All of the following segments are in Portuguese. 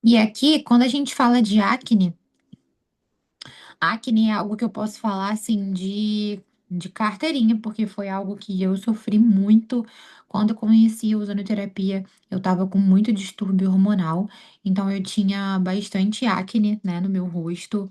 E aqui, quando a gente fala de acne, acne é algo que eu posso falar assim de carteirinha, porque foi algo que eu sofri muito quando eu conheci a ozonoterapia. Eu tava com muito distúrbio hormonal, então eu tinha bastante acne, né, no meu rosto,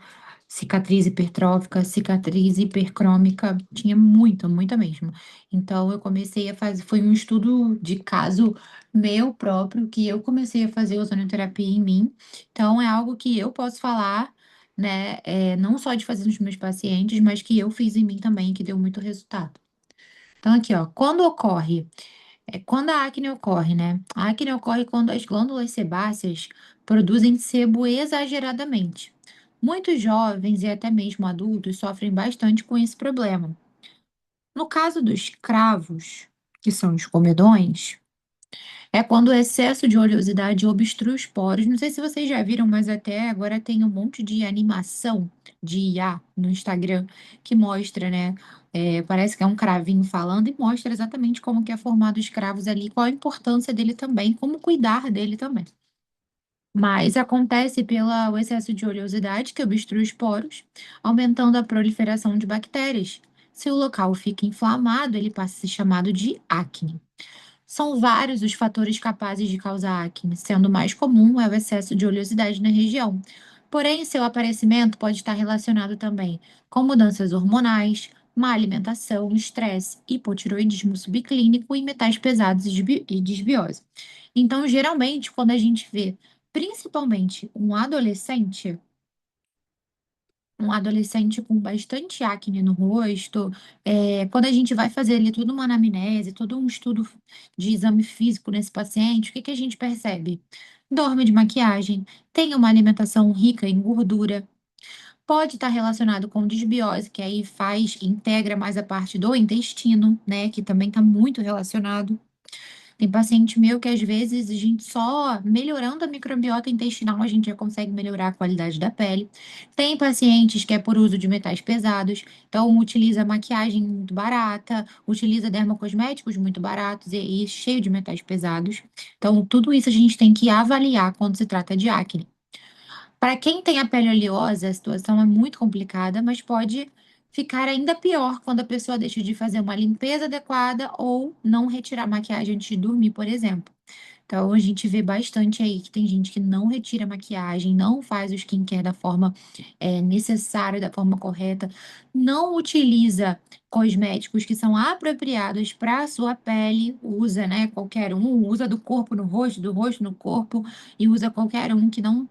cicatriz hipertrófica, cicatriz hipercrômica, tinha muita, muita mesmo. Então eu comecei a fazer, foi um estudo de caso meu próprio que eu comecei a fazer ozonoterapia em mim. Então é algo que eu posso falar, né? Não só de fazer nos meus pacientes, mas que eu fiz em mim também, que deu muito resultado. Então, aqui, ó, quando a acne ocorre, né? A acne ocorre quando as glândulas sebáceas produzem sebo exageradamente. Muitos jovens e até mesmo adultos sofrem bastante com esse problema. No caso dos cravos, que são os comedões, é quando o excesso de oleosidade obstrui os poros. Não sei se vocês já viram, mas até agora tem um monte de animação de IA no Instagram que mostra, né? Parece que é um cravinho falando e mostra exatamente como que é formado os cravos ali, qual a importância dele também, como cuidar dele também. Mas acontece pelo excesso de oleosidade que obstrui os poros, aumentando a proliferação de bactérias. Se o local fica inflamado, ele passa a ser chamado de acne. São vários os fatores capazes de causar acne, sendo o mais comum é o excesso de oleosidade na região. Porém, seu aparecimento pode estar relacionado também com mudanças hormonais, má alimentação, estresse, hipotiroidismo subclínico e metais pesados e desbiose. Então, geralmente, quando a gente vê, principalmente um adolescente com bastante acne no rosto, quando a gente vai fazer ali toda uma anamnese, todo um estudo de exame físico nesse paciente, o que que a gente percebe? Dorme de maquiagem, tem uma alimentação rica em gordura, pode estar relacionado com desbiose, que aí integra mais a parte do intestino, né, que também está muito relacionado. Tem paciente meu que às vezes a gente só melhorando a microbiota intestinal a gente já consegue melhorar a qualidade da pele. Tem pacientes que é por uso de metais pesados, então utiliza maquiagem muito barata, utiliza dermocosméticos muito baratos e cheio de metais pesados. Então tudo isso a gente tem que avaliar quando se trata de acne. Para quem tem a pele oleosa, a situação é muito complicada, mas pode ficar ainda pior quando a pessoa deixa de fazer uma limpeza adequada ou não retirar a maquiagem antes de dormir, por exemplo. Então, a gente vê bastante aí que tem gente que não retira a maquiagem, não faz o skincare da forma necessária, da forma correta, não utiliza cosméticos que são apropriados para a sua pele, usa, né, qualquer um, usa do corpo no rosto, do rosto no corpo, e usa qualquer um que não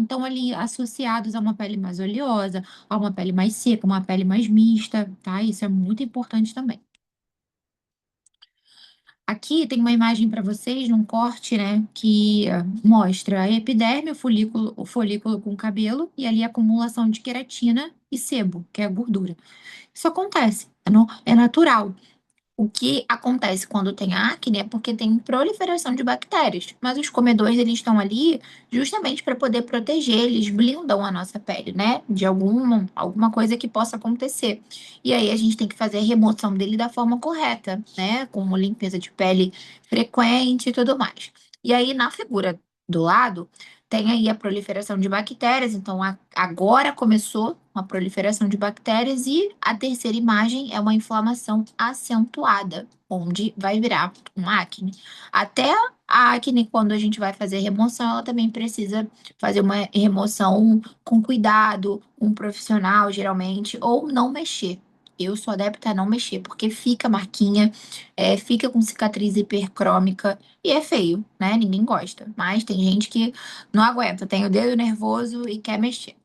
estão ali associados a uma pele mais oleosa, a uma pele mais seca, uma pele mais mista, tá? Isso é muito importante também. Aqui tem uma imagem para vocês, num corte, né, que mostra a epiderme, o folículo com cabelo, e ali a acumulação de queratina e sebo, que é a gordura. Isso acontece, é natural. O que acontece quando tem acne é porque tem proliferação de bactérias, mas os comedores eles estão ali justamente para poder proteger, eles blindam a nossa pele, né, de alguma coisa que possa acontecer. E aí a gente tem que fazer a remoção dele da forma correta, né, com uma limpeza de pele frequente e tudo mais. E aí na figura do lado tem aí a proliferação de bactérias, então agora começou uma proliferação de bactérias e a terceira imagem é uma inflamação acentuada, onde vai virar uma acne. Até a acne, quando a gente vai fazer remoção, ela também precisa fazer uma remoção com cuidado, um profissional, geralmente, ou não mexer. Eu sou adepta a não mexer, porque fica marquinha, fica com cicatriz hipercrômica e é feio, né? Ninguém gosta. Mas tem gente que não aguenta, tem o dedo nervoso e quer mexer.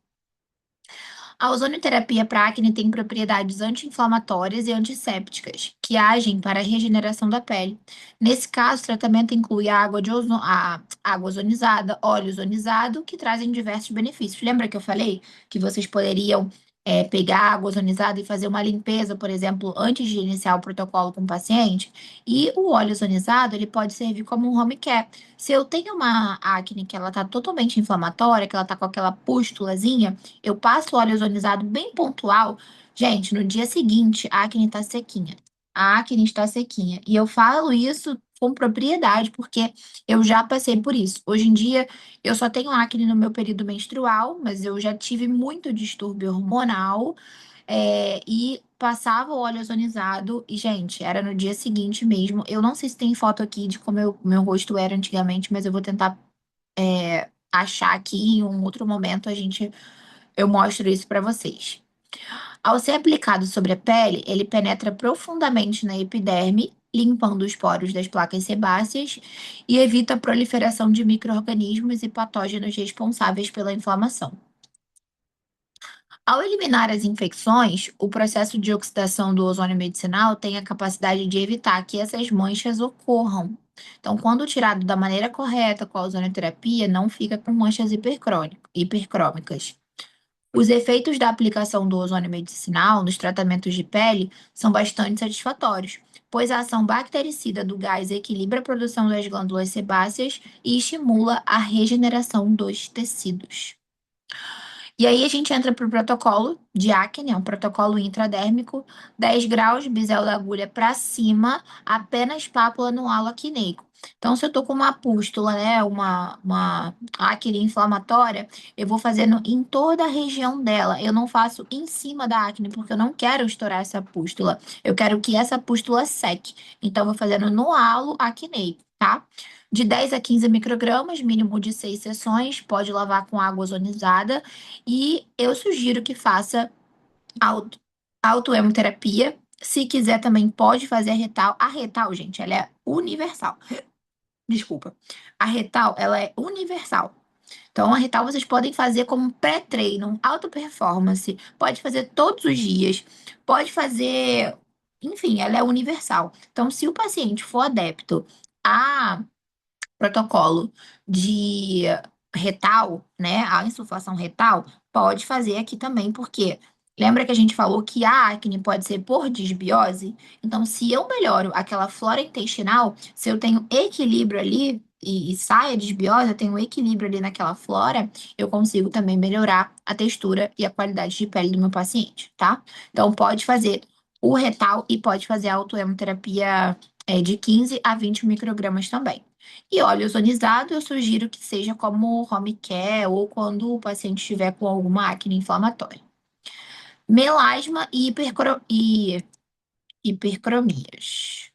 A ozonoterapia para acne tem propriedades anti-inflamatórias e antissépticas, que agem para a regeneração da pele. Nesse caso, o tratamento inclui a água ozonizada, óleo ozonizado, que trazem diversos benefícios. Lembra que eu falei que vocês poderiam pegar a água ozonizada e fazer uma limpeza, por exemplo, antes de iniciar o protocolo com o paciente? E o óleo ozonizado, ele pode servir como um home care. Se eu tenho uma acne que ela está totalmente inflamatória, que ela está com aquela pústulazinha, eu passo óleo ozonizado bem pontual. Gente, no dia seguinte, a acne está sequinha. A acne está sequinha. E eu falo isso com propriedade, porque eu já passei por isso. Hoje em dia, eu só tenho acne no meu período menstrual, mas eu já tive muito distúrbio hormonal, e passava o óleo ozonizado, e, gente, era no dia seguinte mesmo. Eu não sei se tem foto aqui de como meu rosto era antigamente, mas eu vou tentar, achar aqui em um outro momento eu mostro isso pra vocês. Ao ser aplicado sobre a pele, ele penetra profundamente na epiderme, limpando os poros das placas sebáceas e evita a proliferação de micro-organismos e patógenos responsáveis pela inflamação. Ao eliminar as infecções, o processo de oxidação do ozônio medicinal tem a capacidade de evitar que essas manchas ocorram. Então, quando tirado da maneira correta com a ozonioterapia, não fica com manchas hipercrômicas. Os efeitos da aplicação do ozônio medicinal nos tratamentos de pele são bastante satisfatórios, pois a ação bactericida do gás equilibra a produção das glândulas sebáceas e estimula a regeneração dos tecidos. E aí a gente entra para o protocolo de acne, é um protocolo intradérmico, 10 graus, bisel da agulha para cima, apenas pápula no halo acneico. Então, se eu tô com uma pústula, né, uma acne inflamatória, eu vou fazendo em toda a região dela. Eu não faço em cima da acne, porque eu não quero estourar essa pústula. Eu quero que essa pústula seque. Então, eu vou fazendo no halo acneico, tá? De 10 a 15 microgramas, mínimo de 6 sessões, pode lavar com água ozonizada. E eu sugiro que faça auto, autoemoterapia. Se quiser, também pode fazer a retal. A retal, gente, ela é universal. Desculpa. A retal, ela é universal. Então, a retal vocês podem fazer como pré-treino, alta performance. Pode fazer todos os dias. Pode fazer. Enfim, ela é universal. Então, se o paciente for adepto a protocolo de retal, né, a insuflação retal, pode fazer aqui também, porque lembra que a gente falou que a acne pode ser por disbiose? Então, se eu melhoro aquela flora intestinal, se eu tenho equilíbrio ali e sai a disbiose, eu tenho equilíbrio ali naquela flora, eu consigo também melhorar a textura e a qualidade de pele do meu paciente, tá? Então, pode fazer o retal e pode fazer a autoemoterapia, de 15 a 20 microgramas também. E óleo ozonizado, eu sugiro que seja como home care ou quando o paciente estiver com alguma acne inflamatória. Melasma e hipercromias.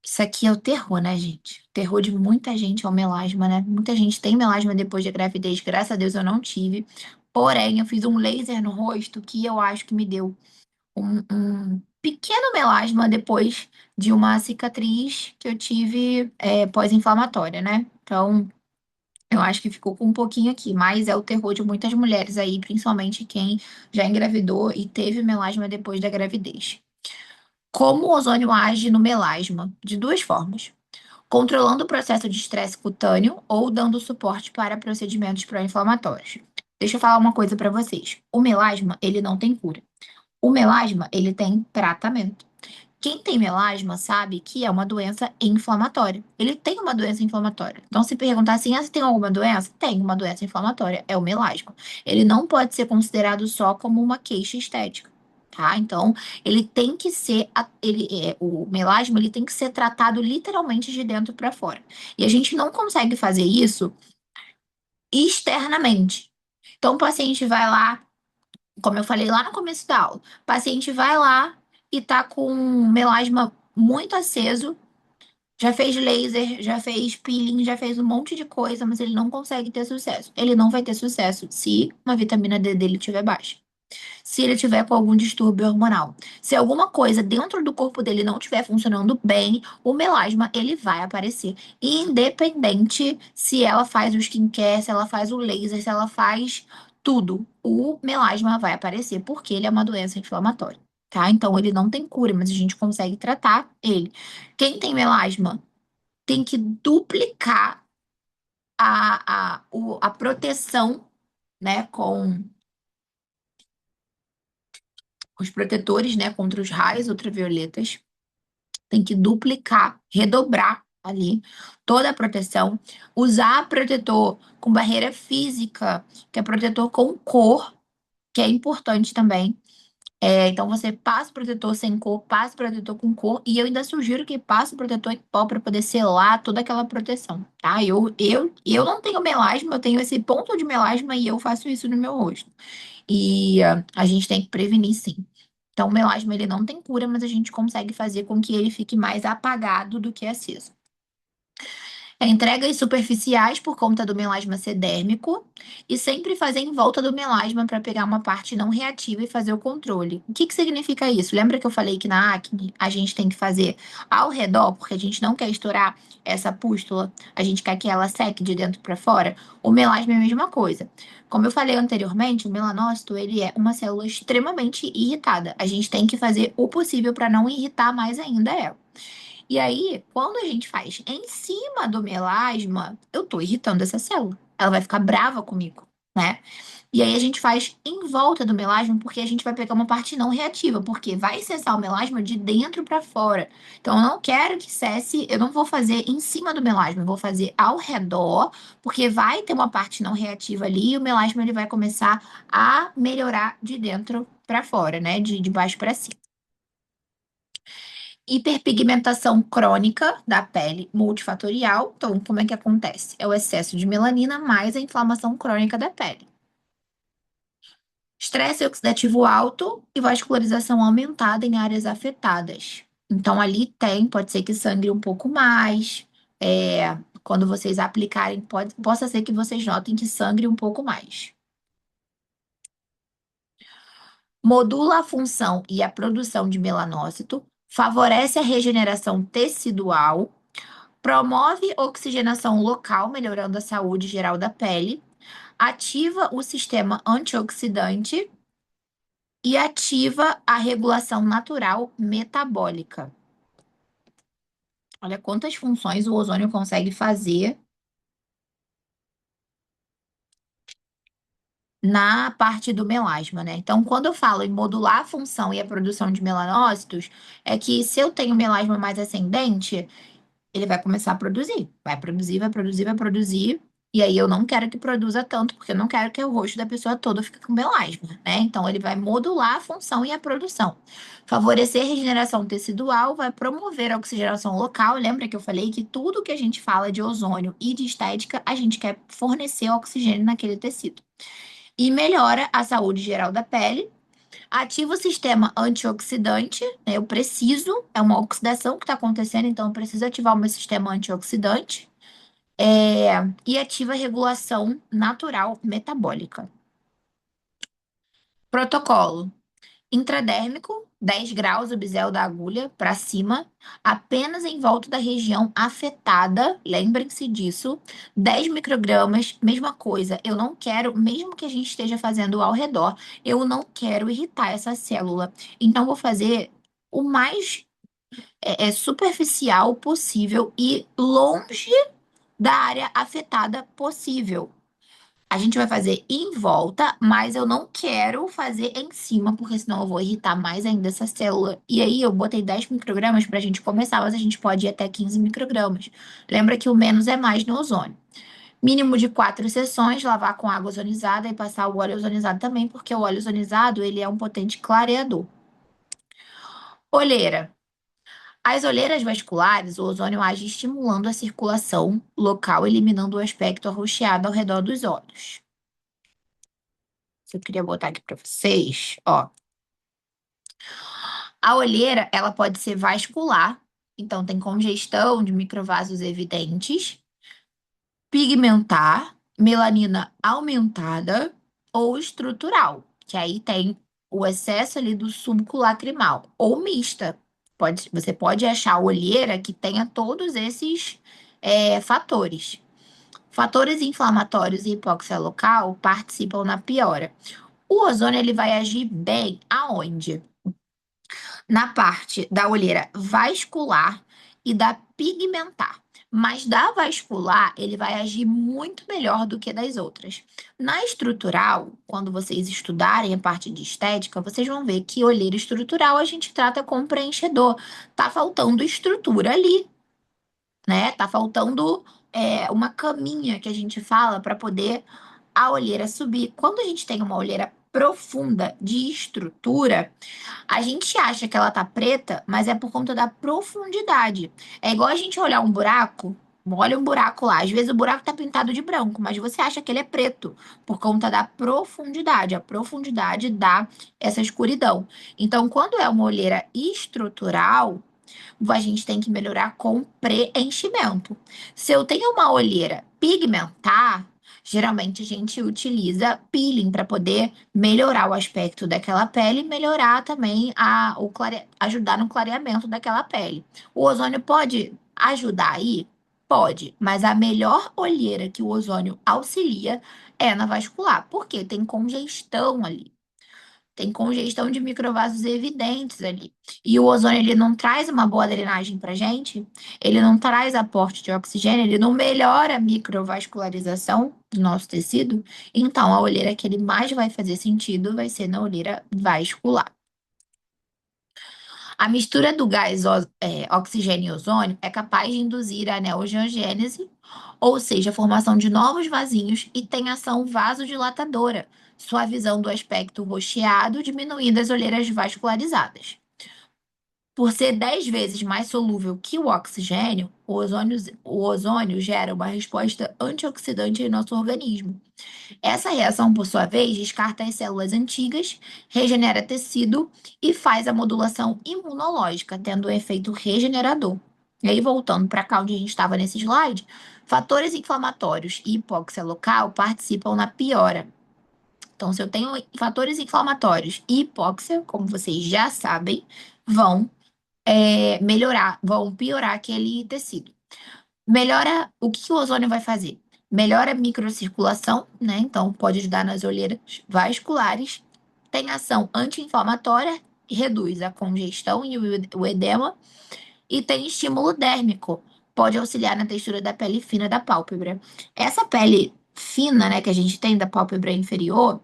Isso aqui é o terror, né, gente? O terror de muita gente é o melasma, né? Muita gente tem melasma depois da gravidez, graças a Deus eu não tive. Porém, eu fiz um laser no rosto que eu acho que me deu um pequeno melasma depois de uma cicatriz que eu tive, pós-inflamatória, né? Então, eu acho que ficou com um pouquinho aqui, mas é o terror de muitas mulheres aí, principalmente quem já engravidou e teve melasma depois da gravidez. Como o ozônio age no melasma? De duas formas: controlando o processo de estresse cutâneo ou dando suporte para procedimentos pró-inflamatórios. Deixa eu falar uma coisa para vocês. O melasma, ele não tem cura. O melasma, ele tem tratamento. Quem tem melasma sabe que é uma doença inflamatória. Ele tem uma doença inflamatória. Então, se perguntar assim, você tem alguma doença? Tem uma doença inflamatória, é o melasma. Ele não pode ser considerado só como uma queixa estética, tá? Então, ele tem que ser, o melasma, ele tem que ser tratado literalmente de dentro para fora. E a gente não consegue fazer isso externamente. Então, o paciente vai lá, como eu falei lá no começo da aula, o paciente vai lá e tá com um melasma muito aceso, já fez laser, já fez peeling, já fez um monte de coisa, mas ele não consegue ter sucesso. Ele não vai ter sucesso se uma vitamina D dele estiver baixa. Se ele tiver com algum distúrbio hormonal. Se alguma coisa dentro do corpo dele não estiver funcionando bem, o melasma ele vai aparecer. Independente se ela faz o skincare, se ela faz o laser, se ela faz tudo, o melasma vai aparecer porque ele é uma doença inflamatória, tá? Então ele não tem cura, mas a gente consegue tratar ele. Quem tem melasma tem que duplicar a proteção, né, com os protetores, né, contra os raios ultravioletas. Tem que duplicar, redobrar ali toda a proteção. Usar protetor com barreira física, que é protetor com cor, que é importante também. Então você passa o protetor sem cor, passa o protetor com cor, e eu ainda sugiro que passe o protetor em pó para poder selar toda aquela proteção, tá? Eu não tenho melasma, eu tenho esse ponto de melasma e eu faço isso no meu rosto. E a gente tem que prevenir sim. Então, o melasma ele não tem cura, mas a gente consegue fazer com que ele fique mais apagado do que aceso. Entregas superficiais por conta do melasma sedérmico e sempre fazer em volta do melasma para pegar uma parte não reativa e fazer o controle. O que que significa isso? Lembra que eu falei que na acne a gente tem que fazer ao redor, porque a gente não quer estourar essa pústula, a gente quer que ela seque de dentro para fora? O melasma é a mesma coisa. Como eu falei anteriormente, o melanócito ele é uma célula extremamente irritada. A gente tem que fazer o possível para não irritar mais ainda ela. E aí, quando a gente faz em cima do melasma, eu tô irritando essa célula. Ela vai ficar brava comigo, né? E aí a gente faz em volta do melasma, porque a gente vai pegar uma parte não reativa, porque vai cessar o melasma de dentro para fora. Então eu não quero que cesse, eu não vou fazer em cima do melasma, eu vou fazer ao redor, porque vai ter uma parte não reativa ali e o melasma ele vai começar a melhorar de dentro para fora, né? De baixo para cima. Hiperpigmentação crônica da pele multifatorial. Então, como é que acontece? É o excesso de melanina mais a inflamação crônica da pele. Estresse oxidativo alto e vascularização aumentada em áreas afetadas. Então, ali pode ser que sangre um pouco mais. Quando vocês aplicarem, possa ser que vocês notem que sangre um pouco mais. Modula a função e a produção de melanócito, favorece a regeneração tecidual. Promove oxigenação local, melhorando a saúde geral da pele. Ativa o sistema antioxidante e ativa a regulação natural metabólica. Olha quantas funções o ozônio consegue fazer na parte do melasma, né? Então, quando eu falo em modular a função e a produção de melanócitos, é que se eu tenho melasma mais ascendente, ele vai começar a produzir. Vai produzir, vai produzir, vai produzir. E aí eu não quero que produza tanto, porque eu não quero que o rosto da pessoa toda fique com melasma, né? Então ele vai modular a função e a produção. Favorecer a regeneração tecidual, vai promover a oxigenação local. Lembra que eu falei que tudo que a gente fala de ozônio e de estética, a gente quer fornecer oxigênio naquele tecido. E melhora a saúde geral da pele. Ativa o sistema antioxidante, né? Eu preciso, é uma oxidação que está acontecendo, então eu preciso ativar o meu sistema antioxidante. E ativa a regulação natural metabólica. Protocolo: intradérmico, 10 graus o bisel da agulha para cima, apenas em volta da região afetada, lembrem-se disso, 10 microgramas, mesma coisa, eu não quero, mesmo que a gente esteja fazendo ao redor, eu não quero irritar essa célula. Então, vou fazer o mais superficial possível e longe da área afetada possível. A gente vai fazer em volta, mas eu não quero fazer em cima, porque senão eu vou irritar mais ainda essa célula. E aí eu botei 10 microgramas pra gente começar, mas a gente pode ir até 15 microgramas. Lembra que o menos é mais no ozônio. Mínimo de 4 sessões, lavar com água ozonizada e passar o óleo ozonizado também, porque o óleo ozonizado, ele é um potente clareador. Olheira. As olheiras vasculares, o ozônio age estimulando a circulação local, eliminando o aspecto arroxeado ao redor dos olhos. Eu queria botar aqui para vocês, ó. A olheira, ela pode ser vascular, então tem congestão de microvasos evidentes, pigmentar, melanina aumentada ou estrutural, que aí tem o excesso ali do súmculo lacrimal, ou mista. Você pode achar olheira que tenha todos esses fatores. Fatores inflamatórios e hipóxia local participam na piora. O ozônio ele vai agir bem aonde? Na parte da olheira vascular e da pigmentar. Mas da vascular, ele vai agir muito melhor do que das outras. Na estrutural, quando vocês estudarem a parte de estética, vocês vão ver que olheira estrutural a gente trata como preenchedor. Tá faltando estrutura ali, né? Tá faltando uma caminha que a gente fala para poder a olheira subir. Quando a gente tem uma olheira profunda de estrutura, a gente acha que ela tá preta, mas é por conta da profundidade. É igual a gente olhar um buraco, olha um buraco lá. Às vezes o buraco tá pintado de branco, mas você acha que ele é preto por conta da profundidade. A profundidade dá essa escuridão. Então, quando é uma olheira estrutural, a gente tem que melhorar com preenchimento. Se eu tenho uma olheira pigmentar, geralmente a gente utiliza peeling para poder melhorar o aspecto daquela pele e melhorar também ajudar no clareamento daquela pele. O ozônio pode ajudar aí? Pode, mas a melhor olheira que o ozônio auxilia é na vascular, porque tem congestão ali. Tem congestão de microvasos evidentes ali. E o ozônio, ele não traz uma boa drenagem pra gente, ele não traz aporte de oxigênio, ele não melhora a microvascularização do nosso tecido. Então, a olheira que ele mais vai fazer sentido vai ser na olheira vascular. A mistura do oxigênio e ozônio é capaz de induzir a neogeogênese, ou seja, a formação de novos vasinhos, e tem ação vasodilatadora, suavizando o aspecto roxeado, diminuindo as olheiras vascularizadas. Por ser 10 vezes mais solúvel que o oxigênio, o ozônio gera uma resposta antioxidante em nosso organismo. Essa reação, por sua vez, descarta as células antigas, regenera tecido e faz a modulação imunológica, tendo um efeito regenerador. E aí, voltando para cá onde a gente estava nesse slide, fatores inflamatórios e hipóxia local participam na piora. Então, se eu tenho fatores inflamatórios e hipóxia, como vocês já sabem, vão melhorar, vão piorar aquele tecido. Melhora, o que o ozônio vai fazer? Melhora a microcirculação, né? Então, pode ajudar nas olheiras vasculares, tem ação anti-inflamatória, reduz a congestão e o edema, e tem estímulo dérmico, pode auxiliar na textura da pele fina da pálpebra. Essa pele fina, né, que a gente tem da pálpebra inferior,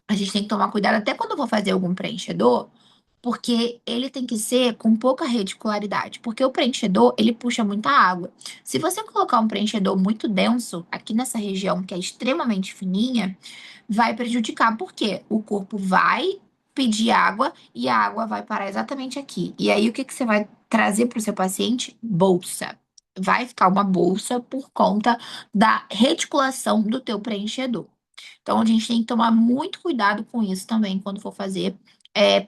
a gente tem que tomar cuidado até quando for fazer algum preenchedor, porque ele tem que ser com pouca reticularidade, porque o preenchedor, ele puxa muita água. Se você colocar um preenchedor muito denso aqui nessa região, que é extremamente fininha, vai prejudicar, porque o corpo vai pedir água e a água vai parar exatamente aqui. E aí, o que que você vai trazer para o seu paciente? Bolsa. Vai ficar uma bolsa por conta da reticulação do teu preenchedor. Então, a gente tem que tomar muito cuidado com isso também quando for fazer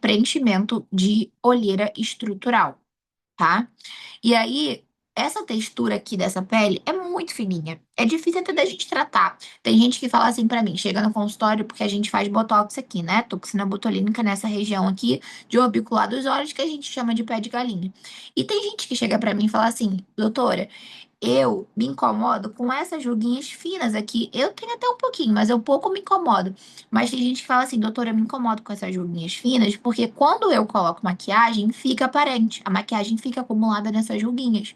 preenchimento de olheira estrutural, tá? E aí, essa textura aqui dessa pele é muito fininha. É difícil até da gente tratar. Tem gente que fala assim pra mim, chega no consultório porque a gente faz botox aqui, né? Toxina botulínica nessa região aqui de orbicular dos olhos que a gente chama de pé de galinha. E tem gente que chega pra mim e fala assim, doutora, eu me incomodo com essas ruguinhas finas aqui. Eu tenho até um pouquinho, mas eu pouco me incomodo. Mas tem gente que fala assim, doutora, eu me incomodo com essas ruguinhas finas, porque quando eu coloco maquiagem, fica aparente. A maquiagem fica acumulada nessas ruguinhas.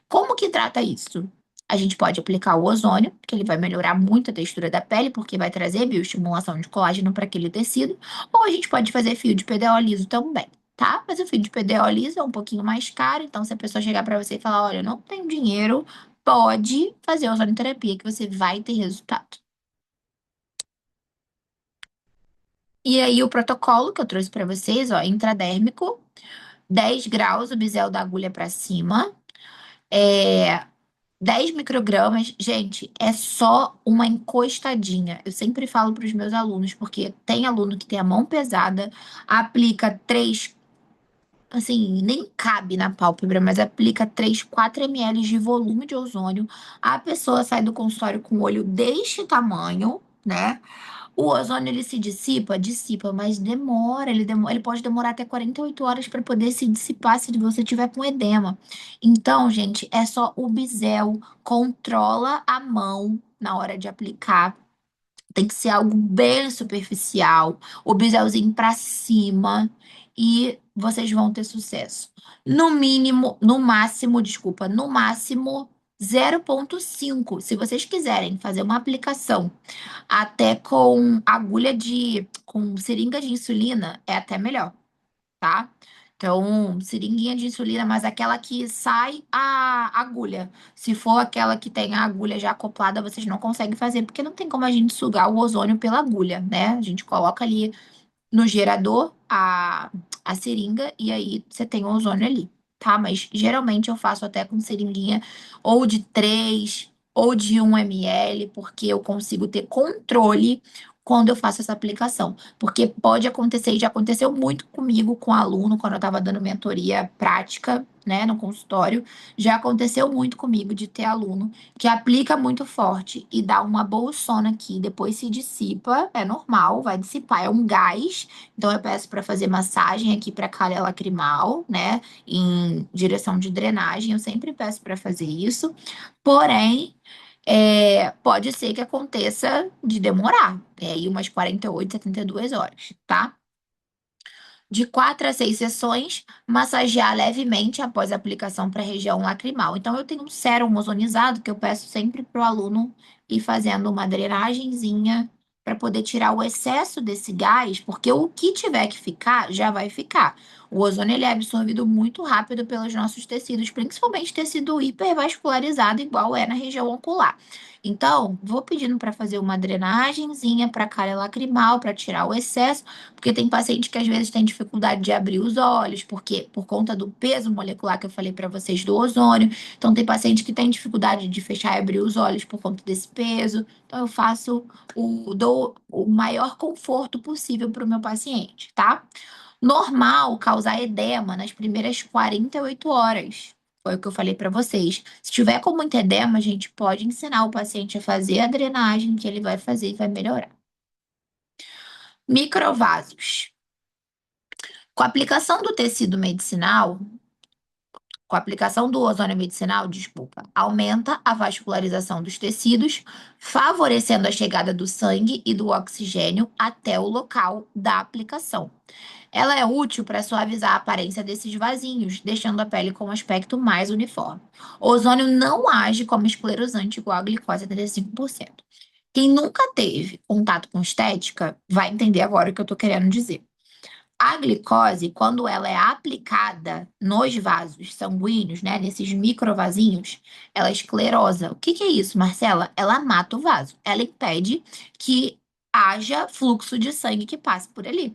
Como que trata isso? A gente pode aplicar o ozônio, que ele vai melhorar muito a textura da pele, porque vai trazer bioestimulação de colágeno para aquele tecido. Ou a gente pode fazer fio de PDO liso também, tá? Mas o fio de PDO liso é um pouquinho mais caro, então se a pessoa chegar para você e falar, olha, eu não tenho dinheiro, pode fazer ozonoterapia que você vai ter resultado. E aí o protocolo que eu trouxe para vocês, ó, intradérmico, 10 graus, o bisel da agulha para cima. É, 10 microgramas, gente, é só uma encostadinha. Eu sempre falo para os meus alunos, porque tem aluno que tem a mão pesada, aplica 3, assim, nem cabe na pálpebra, mas aplica 3, 4 ml de volume de ozônio. A pessoa sai do consultório com o olho deste tamanho, né? O ozônio ele se dissipa, mas ele pode demorar até 48 horas para poder se dissipar se você tiver com edema. Então, gente, é só o bisel, controla a mão na hora de aplicar. Tem que ser algo bem superficial, o biselzinho para cima e vocês vão ter sucesso. No mínimo, no máximo, desculpa, no máximo 0,5. Se vocês quiserem fazer uma aplicação até com agulha com seringa de insulina é até melhor, tá? Então, seringuinha de insulina, mas aquela que sai a agulha. Se for aquela que tem a agulha já acoplada, vocês não conseguem fazer, porque não tem como a gente sugar o ozônio pela agulha, né? A gente coloca ali no gerador a seringa e aí você tem o ozônio ali, tá? Mas geralmente eu faço até com seringuinha ou de 3 ou de 1 ml, porque eu consigo ter controle quando eu faço essa aplicação. Porque pode acontecer, e já aconteceu muito comigo com aluno, quando eu estava dando mentoria prática, né, no consultório, já aconteceu muito comigo de ter aluno que aplica muito forte e dá uma bolsona aqui, depois se dissipa, é normal, vai dissipar, é um gás. Então eu peço para fazer massagem aqui para calha lacrimal, né, em direção de drenagem, eu sempre peço para fazer isso. Porém, pode ser que aconteça de demorar, aí umas 48, 72 horas, tá? De 4 a 6 sessões, massagear levemente após a aplicação para a região lacrimal. Então, eu tenho um sérum ozonizado que eu peço sempre para o aluno ir fazendo uma drenagenzinha para poder tirar o excesso desse gás, porque o que tiver que ficar, já vai ficar. O ozônio ele é absorvido muito rápido pelos nossos tecidos, principalmente tecido hipervascularizado, igual é na região ocular. Então, vou pedindo para fazer uma drenagenzinha para a cárie lacrimal, para tirar o excesso. Porque tem paciente que às vezes tem dificuldade de abrir os olhos, porque por conta do peso molecular que eu falei para vocês do ozônio. Então tem paciente que tem dificuldade de fechar e abrir os olhos por conta desse peso. Então eu faço dou o maior conforto possível para o meu paciente, tá? Normal causar edema nas primeiras 48 horas. Foi o que eu falei para vocês. Se tiver com muito edema, a gente pode ensinar o paciente a fazer a drenagem que ele vai fazer e vai melhorar. Microvasos. Com a aplicação do tecido medicinal, com a aplicação do ozônio medicinal, desculpa, aumenta a vascularização dos tecidos, favorecendo a chegada do sangue e do oxigênio até o local da aplicação. Ela é útil para suavizar a aparência desses vasinhos, deixando a pele com um aspecto mais uniforme. O ozônio não age como esclerosante igual a glicose 75%. Quem nunca teve contato com estética vai entender agora o que eu estou querendo dizer. A glicose, quando ela é aplicada nos vasos sanguíneos, né, nesses microvasinhos, ela esclerosa. O que que é isso, Marcela? Ela mata o vaso. Ela impede que haja fluxo de sangue que passe por ali.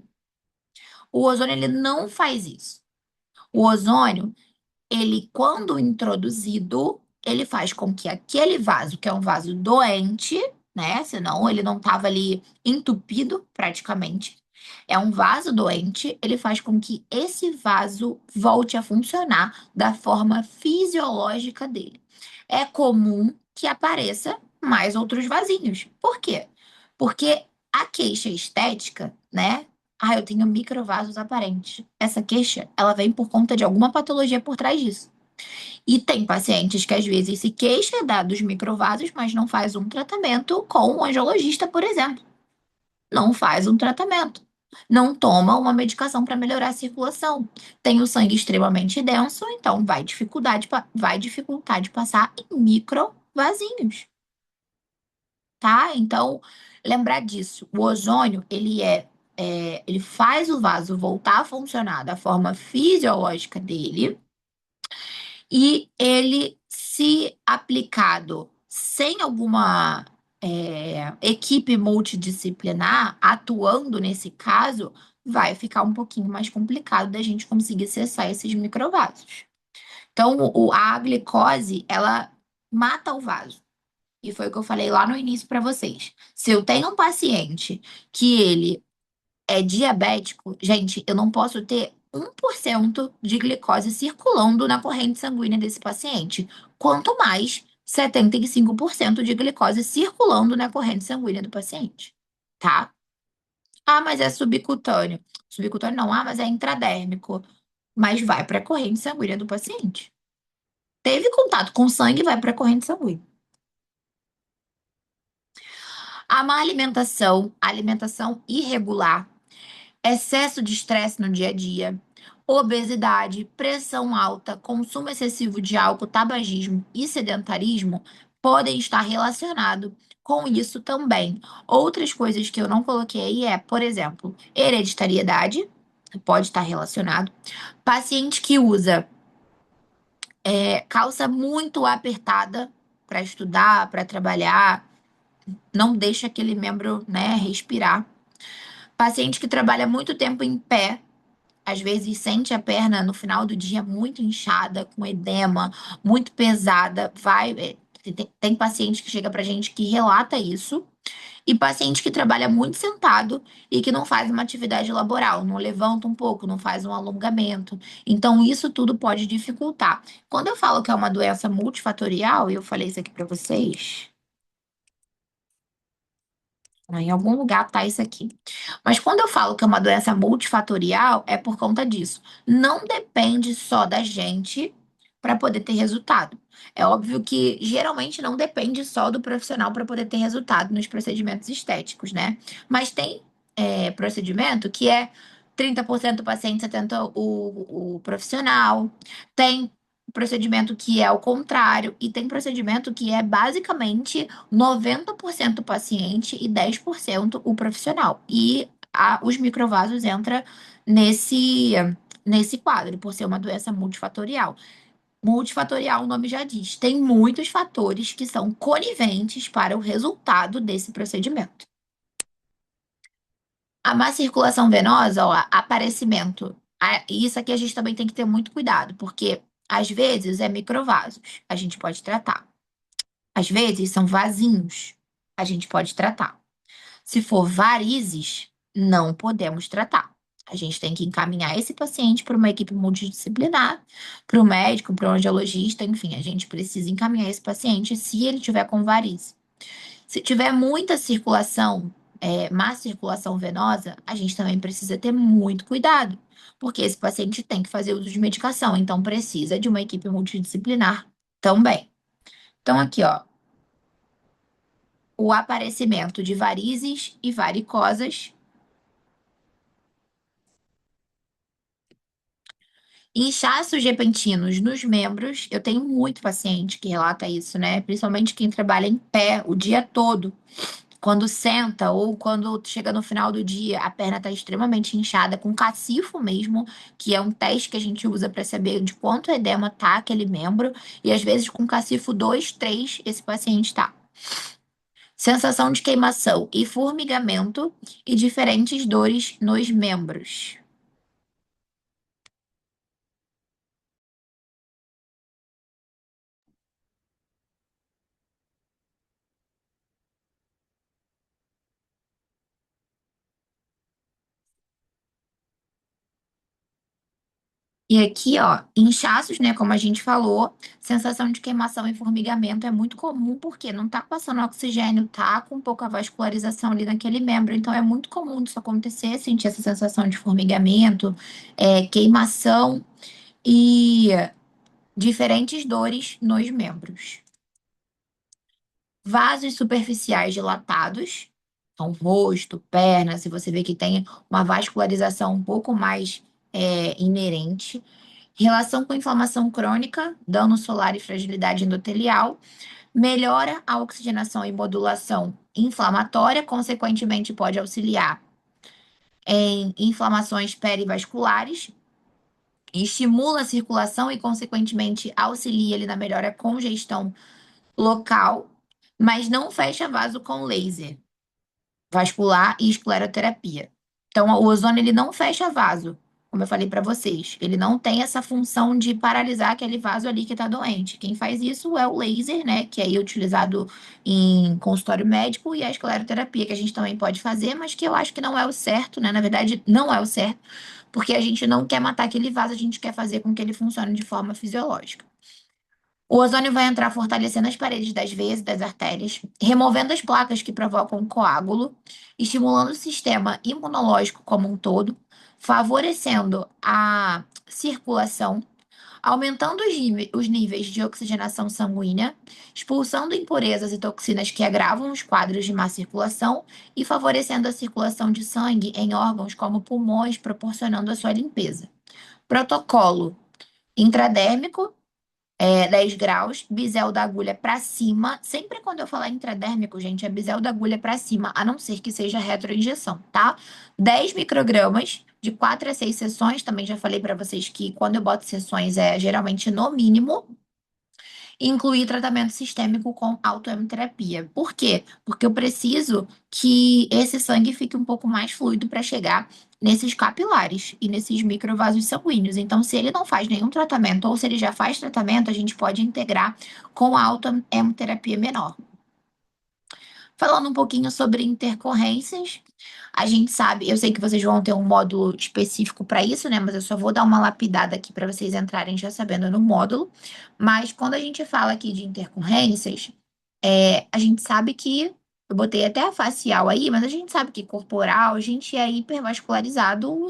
O ozônio, ele não faz isso. O ozônio, ele, quando introduzido, ele faz com que aquele vaso, que é um vaso doente, né? Senão ele não estava ali entupido praticamente. É um vaso doente, ele faz com que esse vaso volte a funcionar da forma fisiológica dele. É comum que apareça mais outros vasinhos. Por quê? Porque a queixa estética, né? Ah, eu tenho microvasos aparentes. Essa queixa, ela vem por conta de alguma patologia por trás disso. E tem pacientes que às vezes se queixa dos microvasos, mas não faz um tratamento com um angiologista, por exemplo. Não faz um tratamento. Não toma uma medicação para melhorar a circulação. Tem o sangue extremamente denso, então vai dificultar de passar em microvasinhos, tá? Então, lembrar disso. O ozônio, ele faz o vaso voltar a funcionar da forma fisiológica dele e ele, se aplicado sem alguma equipe multidisciplinar atuando nesse caso, vai ficar um pouquinho mais complicado da gente conseguir acessar esses microvasos. Então, a glicose, ela mata o vaso. E foi o que eu falei lá no início para vocês. Se eu tenho um paciente que ele é diabético, gente, eu não posso ter 1% de glicose circulando na corrente sanguínea desse paciente. Quanto mais 75% de glicose circulando na corrente sanguínea do paciente, tá? Ah, mas é subcutâneo. Subcutâneo não, mas é intradérmico. Mas vai para a corrente sanguínea do paciente. Teve contato com sangue, vai para a corrente sanguínea. A má alimentação, alimentação irregular, excesso de estresse no dia a dia, obesidade, pressão alta, consumo excessivo de álcool, tabagismo e sedentarismo podem estar relacionados com isso também. Outras coisas que eu não coloquei por exemplo, hereditariedade. pode estar relacionado. Paciente que usa calça muito apertada para estudar, para trabalhar, não deixa aquele membro, né, respirar. Paciente que trabalha muito tempo em pé, às vezes sente a perna no final do dia muito inchada, com edema, muito pesada, tem paciente que chega pra gente que relata isso. E paciente que trabalha muito sentado e que não faz uma atividade laboral, não levanta um pouco, não faz um alongamento. Então, isso tudo pode dificultar. Quando eu falo que é uma doença multifatorial, e eu falei isso aqui para vocês, em algum lugar tá isso aqui. Mas quando eu falo que é uma doença multifatorial, é por conta disso. Não depende só da gente para poder ter resultado. É óbvio que geralmente não depende só do profissional para poder ter resultado nos procedimentos estéticos, né? Mas tem procedimento que é 30% o paciente, 70% o profissional. Tem procedimento que é o contrário, e tem procedimento que é basicamente 90% o paciente e 10% o profissional. E os microvasos entram nesse, nesse quadro, por ser uma doença multifatorial. Multifatorial, o nome já diz, tem muitos fatores que são coniventes para o resultado desse procedimento. A má circulação venosa, ó, aparecimento. Isso aqui a gente também tem que ter muito cuidado, porque às vezes é microvasos, a gente pode tratar. Às vezes são vasinhos, a gente pode tratar. Se for varizes, não podemos tratar. A gente tem que encaminhar esse paciente para uma equipe multidisciplinar, para o médico, para o angiologista, enfim, a gente precisa encaminhar esse paciente se ele tiver com varize. Se tiver muita circulação, má circulação venosa, a gente também precisa ter muito cuidado, porque esse paciente tem que fazer uso de medicação, então precisa de uma equipe multidisciplinar também. Então, aqui, ó, o aparecimento de varizes e varicosas. Inchaços repentinos nos membros, eu tenho muito paciente que relata isso, né? Principalmente quem trabalha em pé o dia todo. Quando senta ou quando chega no final do dia, a perna está extremamente inchada, com cacifo mesmo, que é um teste que a gente usa para saber de quanto edema tá aquele membro. E às vezes com cacifo 2, 3, esse paciente tá. Sensação de queimação e formigamento e diferentes dores nos membros. E aqui, ó, inchaços, né, como a gente falou, sensação de queimação e formigamento é muito comum porque não tá passando oxigênio, tá com pouca vascularização ali naquele membro. Então é muito comum isso acontecer, sentir essa sensação de formigamento, queimação e diferentes dores nos membros. Vasos superficiais dilatados, então rosto, perna, se você vê que tem uma vascularização um pouco mais inerente. Relação com inflamação crônica, dano solar e fragilidade endotelial. Melhora a oxigenação e modulação inflamatória, consequentemente pode auxiliar em inflamações perivasculares. Estimula a circulação e, consequentemente, auxilia ali na melhora congestão local, mas não fecha vaso com laser vascular e escleroterapia. Então, o ozônio ele não fecha vaso, como eu falei para vocês. Ele não tem essa função de paralisar aquele vaso ali que está doente. Quem faz isso é o laser, né, que é aí utilizado em consultório médico, e a escleroterapia, que a gente também pode fazer, mas que eu acho que não é o certo, né? Na verdade, não é o certo, porque a gente não quer matar aquele vaso, a gente quer fazer com que ele funcione de forma fisiológica. O ozônio vai entrar fortalecendo as paredes das veias e das artérias, removendo as placas que provocam coágulo, estimulando o sistema imunológico como um todo, favorecendo a circulação, aumentando os níveis de oxigenação sanguínea, expulsando impurezas e toxinas que agravam os quadros de má circulação e favorecendo a circulação de sangue em órgãos como pulmões, proporcionando a sua limpeza. Protocolo intradérmico 10 graus, bisel da agulha para cima. Sempre quando eu falar intradérmico, gente, é bisel da agulha para cima, a não ser que seja retroinjeção, tá? 10 microgramas, de 4 a 6 sessões. Também já falei para vocês que quando eu boto sessões é geralmente no mínimo. Incluir tratamento sistêmico com autohemoterapia. Por quê? Porque eu preciso que esse sangue fique um pouco mais fluido para chegar nesses capilares e nesses microvasos sanguíneos. Então, se ele não faz nenhum tratamento ou se ele já faz tratamento, a gente pode integrar com a autohemoterapia menor. Falando um pouquinho sobre intercorrências, a gente sabe, eu sei que vocês vão ter um módulo específico para isso, né? Mas eu só vou dar uma lapidada aqui para vocês entrarem já sabendo no módulo. Mas quando a gente fala aqui de intercorrências, a gente sabe que, eu botei até a facial aí, mas a gente sabe que corporal, a gente é hipervascularizado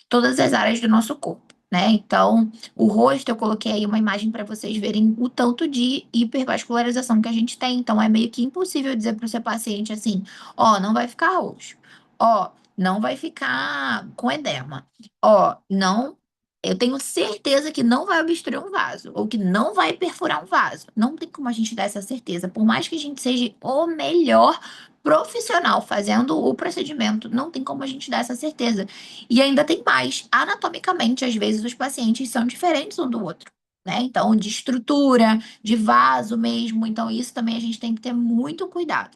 todas as áreas do nosso corpo, né? Então, o rosto, eu coloquei aí uma imagem para vocês verem o tanto de hipervascularização que a gente tem. Então, é meio que impossível dizer para o seu paciente assim: ó, não vai ficar roxo, ó, não vai ficar com edema, ó, não. Eu tenho certeza que não vai obstruir um vaso, ou que não vai perfurar um vaso. Não tem como a gente dar essa certeza. Por mais que a gente seja o melhor profissional fazendo o procedimento, não tem como a gente dar essa certeza. E ainda tem mais. Anatomicamente, às vezes, os pacientes são diferentes um do outro, né? Então, de estrutura, de vaso mesmo. Então, isso também a gente tem que ter muito cuidado.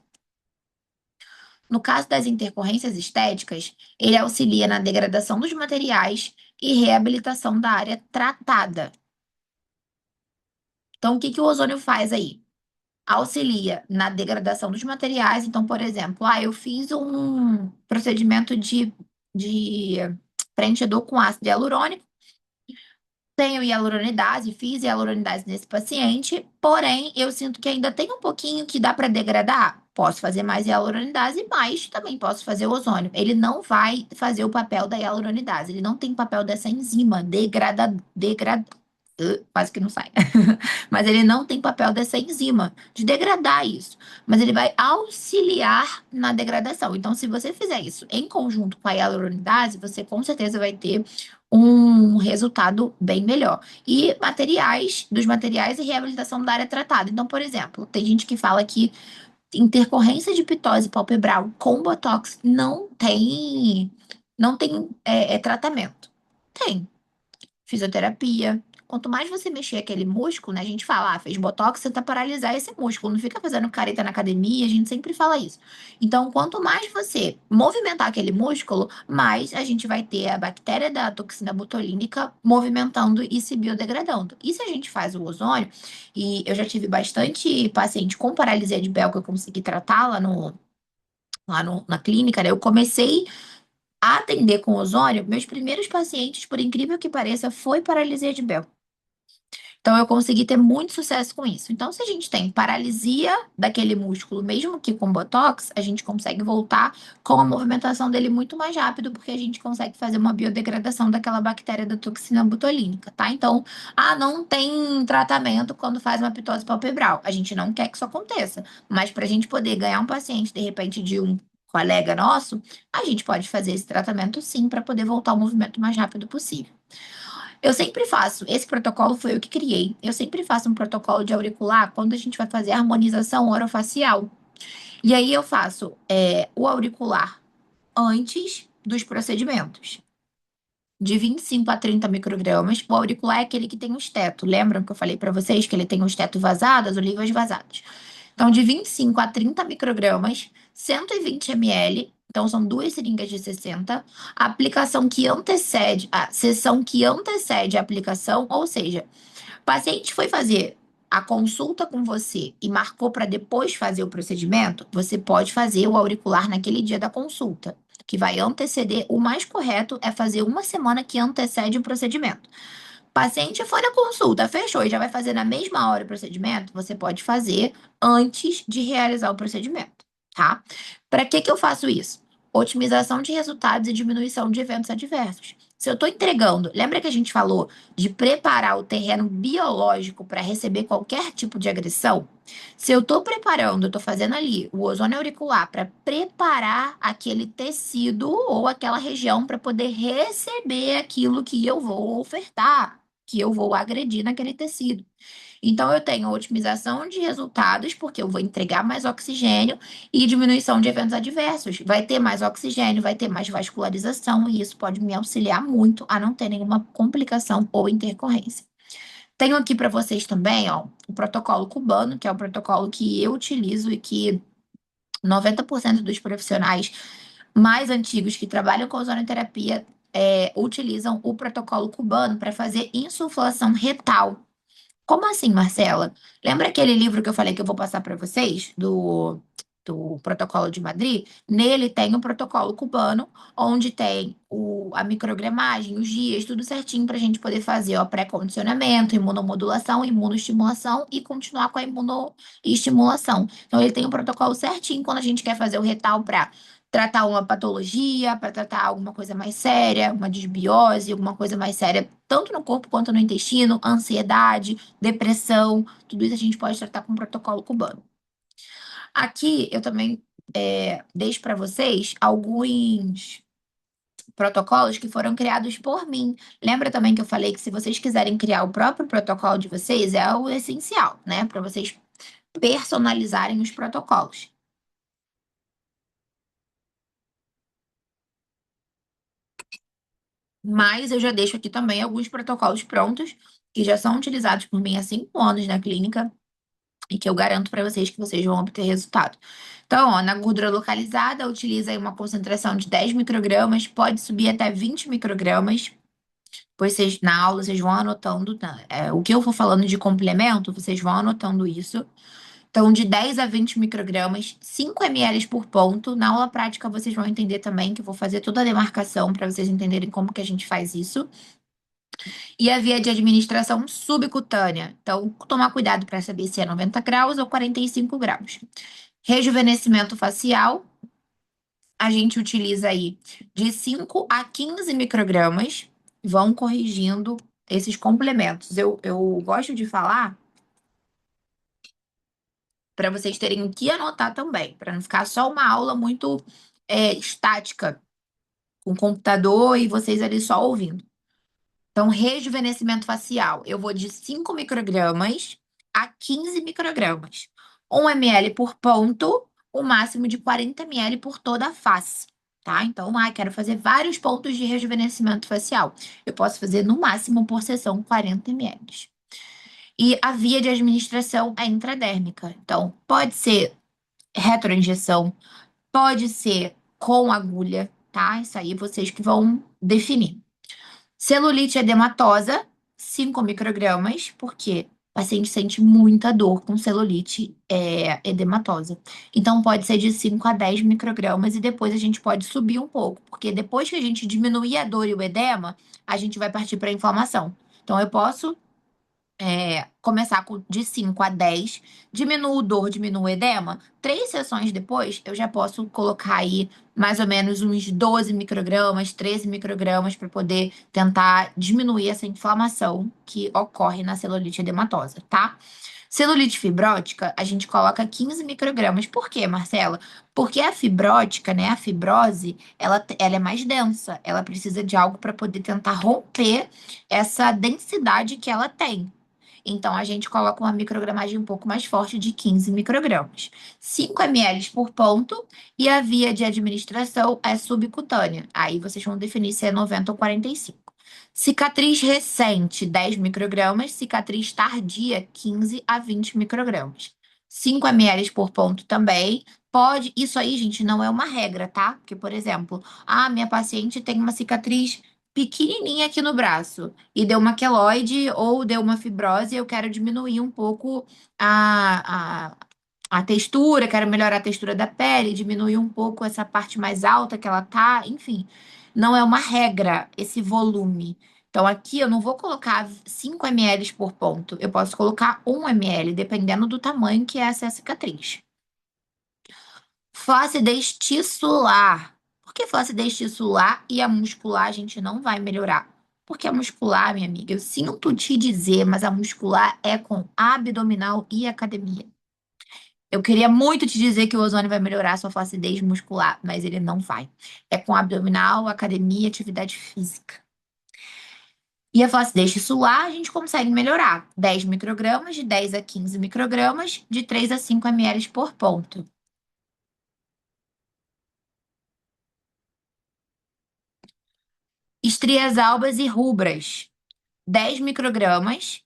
No caso das intercorrências estéticas, ele auxilia na degradação dos materiais e reabilitação da área tratada. Então, o que que o ozônio faz aí? Auxilia na degradação dos materiais. Então, por exemplo, eu fiz um procedimento de preenchedor com ácido hialurônico. Tenho hialuronidase, fiz hialuronidase nesse paciente, porém eu sinto que ainda tem um pouquinho que dá para degradar. Posso fazer mais hialuronidase, mas também posso fazer ozônio. Ele não vai fazer o papel da hialuronidase, ele não tem papel dessa enzima quase que não sai. Mas ele não tem papel dessa enzima de degradar isso. Mas ele vai auxiliar na degradação. Então, se você fizer isso em conjunto com a hialuronidase, você com certeza vai ter um resultado bem melhor. E dos materiais e reabilitação da área tratada. Então, por exemplo, tem gente que fala que intercorrência de pitose palpebral com botox não tem tratamento. Tem fisioterapia. Quanto mais você mexer aquele músculo, né? A gente fala, fez botox, você tá paralisar esse músculo. Não fica fazendo careta na academia, a gente sempre fala isso. Então, quanto mais você movimentar aquele músculo, mais a gente vai ter a bactéria da toxina botulínica movimentando e se biodegradando. E se a gente faz o ozônio, e eu já tive bastante paciente com paralisia de Bell que eu consegui tratar na clínica, né? Eu comecei a atender com ozônio, meus primeiros pacientes, por incrível que pareça, foi paralisia de Bell. Então, eu consegui ter muito sucesso com isso. Então, se a gente tem paralisia daquele músculo, mesmo que com botox, a gente consegue voltar com a movimentação dele muito mais rápido, porque a gente consegue fazer uma biodegradação daquela bactéria da toxina botulínica, tá? Então, não tem tratamento quando faz uma pitose palpebral. A gente não quer que isso aconteça, mas para a gente poder ganhar um paciente, de repente, de um colega nosso, a gente pode fazer esse tratamento sim, para poder voltar ao movimento o mais rápido possível. Eu sempre faço, esse protocolo foi eu que criei. Eu sempre faço um protocolo de auricular quando a gente vai fazer a harmonização orofacial. E aí eu faço o auricular antes dos procedimentos, de 25 a 30 microgramas. O auricular é aquele que tem o esteto. Lembram que eu falei para vocês que ele tem o esteto vazado, as olivas vazadas? Então, de 25 a 30 microgramas, 120 ml. Então, são duas seringas de 60. A aplicação que antecede, a sessão que antecede a aplicação, ou seja, o paciente foi fazer a consulta com você e marcou para depois fazer o procedimento, você pode fazer o auricular naquele dia da consulta, que vai anteceder. O mais correto é fazer uma semana que antecede o procedimento. Paciente foi na consulta, fechou e já vai fazer na mesma hora o procedimento, você pode fazer antes de realizar o procedimento, tá? Para que que eu faço isso? Otimização de resultados e diminuição de eventos adversos. Se eu estou entregando, lembra que a gente falou de preparar o terreno biológico para receber qualquer tipo de agressão? Se eu estou preparando, eu estou fazendo ali o ozônio auricular para preparar aquele tecido ou aquela região para poder receber aquilo que eu vou ofertar, que eu vou agredir naquele tecido. Então, eu tenho otimização de resultados, porque eu vou entregar mais oxigênio, e diminuição de eventos adversos. Vai ter mais oxigênio, vai ter mais vascularização, e isso pode me auxiliar muito a não ter nenhuma complicação ou intercorrência. Tenho aqui para vocês também, ó, o protocolo cubano, que é o protocolo que eu utilizo e que 90% dos profissionais mais antigos que trabalham com ozonoterapia utilizam o protocolo cubano para fazer insuflação retal. Como assim, Marcela? Lembra aquele livro que eu falei que eu vou passar para vocês, do Protocolo de Madrid? Nele tem o protocolo cubano, onde tem a microgramagem, os dias, tudo certinho para a gente poder fazer o pré-condicionamento, imunomodulação, imunoestimulação e continuar com a imunoestimulação. Então, ele tem um protocolo certinho quando a gente quer fazer o retal para tratar uma patologia, para tratar alguma coisa mais séria, uma desbiose, alguma coisa mais séria, tanto no corpo quanto no intestino, ansiedade, depressão, tudo isso a gente pode tratar com o protocolo cubano. Aqui eu também deixo para vocês alguns protocolos que foram criados por mim. Lembra também que eu falei que se vocês quiserem criar o próprio protocolo de vocês, é o essencial, né? Para vocês personalizarem os protocolos. Mas eu já deixo aqui também alguns protocolos prontos, que já são utilizados por mim há 5 anos na clínica e que eu garanto para vocês que vocês vão obter resultado. Então, ó, na gordura localizada, utiliza aí uma concentração de 10 microgramas, pode subir até 20 microgramas. Pois vocês, na aula, vocês vão anotando, tá? O que eu for falando de complemento, vocês vão anotando isso. Então, de 10 a 20 microgramas, 5 ml por ponto. Na aula prática, vocês vão entender também que eu vou fazer toda a demarcação para vocês entenderem como que a gente faz isso. E a via de administração subcutânea. Então, tomar cuidado para saber se é 90 graus ou 45 graus. Rejuvenescimento facial, a gente utiliza aí de 5 a 15 microgramas. Vão corrigindo esses complementos. Eu gosto de falar para vocês terem o que anotar também, para não ficar só uma aula muito estática, com o computador e vocês ali só ouvindo. Então, rejuvenescimento facial, eu vou de 5 microgramas a 15 microgramas. 1 ml por ponto, o máximo de 40 ml por toda a face, tá? Então, quero fazer vários pontos de rejuvenescimento facial. Eu posso fazer no máximo por sessão 40 ml. E a via de administração é intradérmica. Então, pode ser retroinjeção, pode ser com agulha, tá? Isso aí vocês que vão definir. Celulite edematosa, 5 microgramas, porque o paciente sente muita dor com celulite edematosa. Então, pode ser de 5 a 10 microgramas e depois a gente pode subir um pouco, porque depois que a gente diminuir a dor e o edema, a gente vai partir para a inflamação. Então, eu posso começar de 5 a 10, diminuo dor, diminuo edema. 3 sessões depois, eu já posso colocar aí mais ou menos uns 12 microgramas, 13 microgramas para poder tentar diminuir essa inflamação que ocorre na celulite edematosa, tá? Celulite fibrótica, a gente coloca 15 microgramas. Por quê, Marcela? Porque a fibrótica, né, a fibrose, ela é mais densa. Ela precisa de algo para poder tentar romper essa densidade que ela tem. Então, a gente coloca uma microgramagem um pouco mais forte de 15 microgramas. 5 ml por ponto e a via de administração é subcutânea. Aí vocês vão definir se é 90 ou 45. Cicatriz recente, 10 microgramas. Cicatriz tardia, 15 a 20 microgramas. 5 ml por ponto também. Pode, isso aí, gente, não é uma regra, tá? Porque, por exemplo, minha paciente tem uma cicatriz pequenininha aqui no braço e deu uma queloide ou deu uma fibrose, eu quero diminuir um pouco a, a, a textura, quero melhorar a textura da pele, diminuir um pouco essa parte mais alta que ela tá, enfim. Não é uma regra esse volume. Então, aqui eu não vou colocar 5 ml por ponto, eu posso colocar 1 ml, dependendo do tamanho que é essa cicatriz. Flacidez tissular. Por que flacidez tissular e a muscular a gente não vai melhorar? Porque a muscular, minha amiga, eu sinto te dizer, mas a muscular é com abdominal e academia. Eu queria muito te dizer que o ozônio vai melhorar a sua flacidez muscular, mas ele não vai. É com abdominal, academia e atividade física. E a flacidez tisular, a gente consegue melhorar. 10 microgramas, de 10 a 15 microgramas, de 3 a 5 ml por ponto. Estrias albas e rubras, 10 microgramas,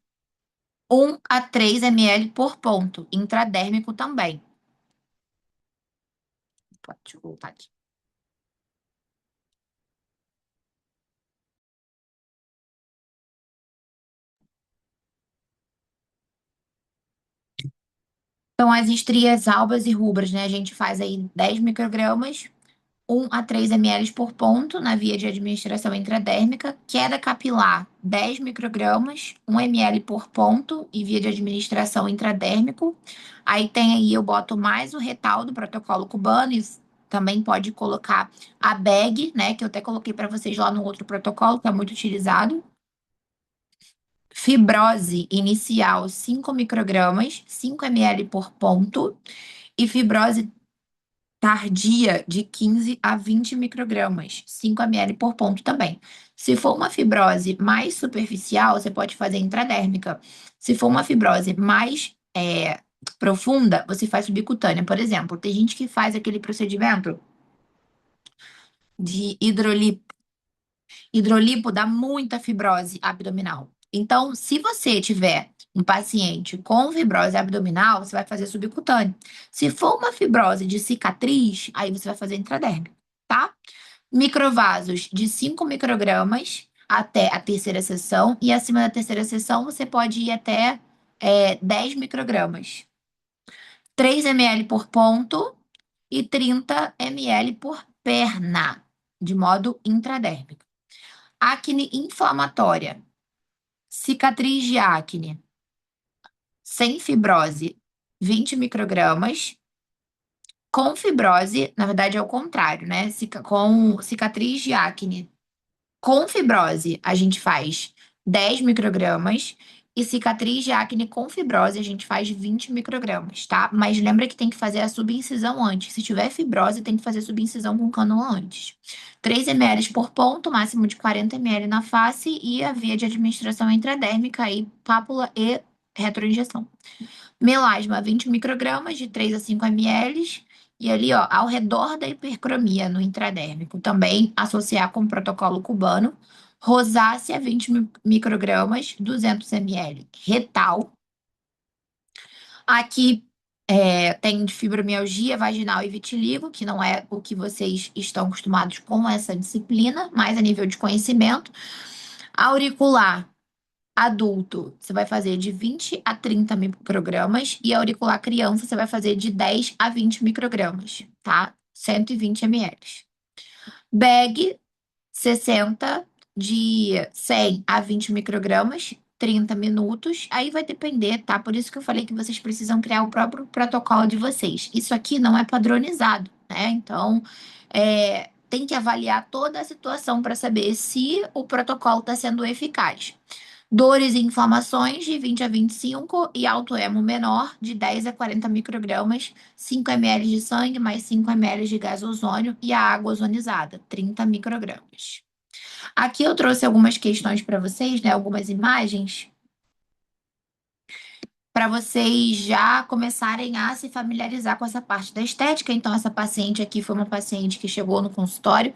1 a 3 ml por ponto. Intradérmico também. Deixa eu voltar aqui. Então, as estrias albas e rubras, né? A gente faz aí 10 microgramas, 1 a 3 ml por ponto na via de administração intradérmica. Queda capilar, 10 microgramas, 1 ml por ponto e via de administração intradérmico. Aí tem aí, eu boto mais o retal do protocolo cubano e também pode colocar a bag, né? Que eu até coloquei para vocês lá no outro protocolo, que é muito utilizado. Fibrose inicial, 5 microgramas, 5 ml por ponto. E fibrose tardia, de 15 a 20 microgramas, 5 ml por ponto também. Se for uma fibrose mais superficial, você pode fazer intradérmica. Se for uma fibrose mais profunda, você faz subcutânea. Por exemplo, tem gente que faz aquele procedimento de hidrolipo dá muita fibrose abdominal. Então, se você tiver um paciente com fibrose abdominal, você vai fazer subcutâneo. Se for uma fibrose de cicatriz, aí você vai fazer intradérmico, tá? Microvasos de 5 microgramas até a terceira sessão, e acima da terceira sessão você pode ir até 10 microgramas. 3 ml por ponto e 30 ml por perna, de modo intradérmico. Acne inflamatória, cicatriz de acne, sem fibrose, 20 microgramas. Com fibrose, na verdade é o contrário, né? Com cicatriz de acne. Com fibrose, a gente faz 10 microgramas. E cicatriz de acne com fibrose, a gente faz 20 microgramas, tá? Mas lembra que tem que fazer a subincisão antes. Se tiver fibrose, tem que fazer subincisão com cânula antes. 3 ml por ponto, máximo de 40 ml na face. E a via de administração intradérmica, aí, pápula e retroinjeção. Melasma, 20 microgramas, de 3 a 5 ml. E ali, ó, ao redor da hipercromia no intradérmico, também associar com o protocolo cubano. Rosácea, 20 microgramas, 200 ml. Retal. Aqui tem de fibromialgia vaginal e vitiligo, que não é o que vocês estão acostumados com essa disciplina, mas a nível de conhecimento. Auricular, adulto, você vai fazer de 20 a 30 microgramas e auricular criança, você vai fazer de 10 a 20 microgramas, tá? 120 ml. Bag, 60, de 100 a 20 microgramas, 30 minutos. Aí vai depender, tá? Por isso que eu falei que vocês precisam criar o próprio protocolo de vocês. Isso aqui não é padronizado, né? Então, tem que avaliar toda a situação para saber se o protocolo está sendo eficaz. Dores e inflamações de 20 a 25 e alto hemo menor de 10 a 40 microgramas, 5 ml de sangue mais 5 ml de gás ozônio e a água ozonizada, 30 microgramas. Aqui eu trouxe algumas questões para vocês, né, algumas imagens, para vocês já começarem a se familiarizar com essa parte da estética. Então, essa paciente aqui foi uma paciente que chegou no consultório.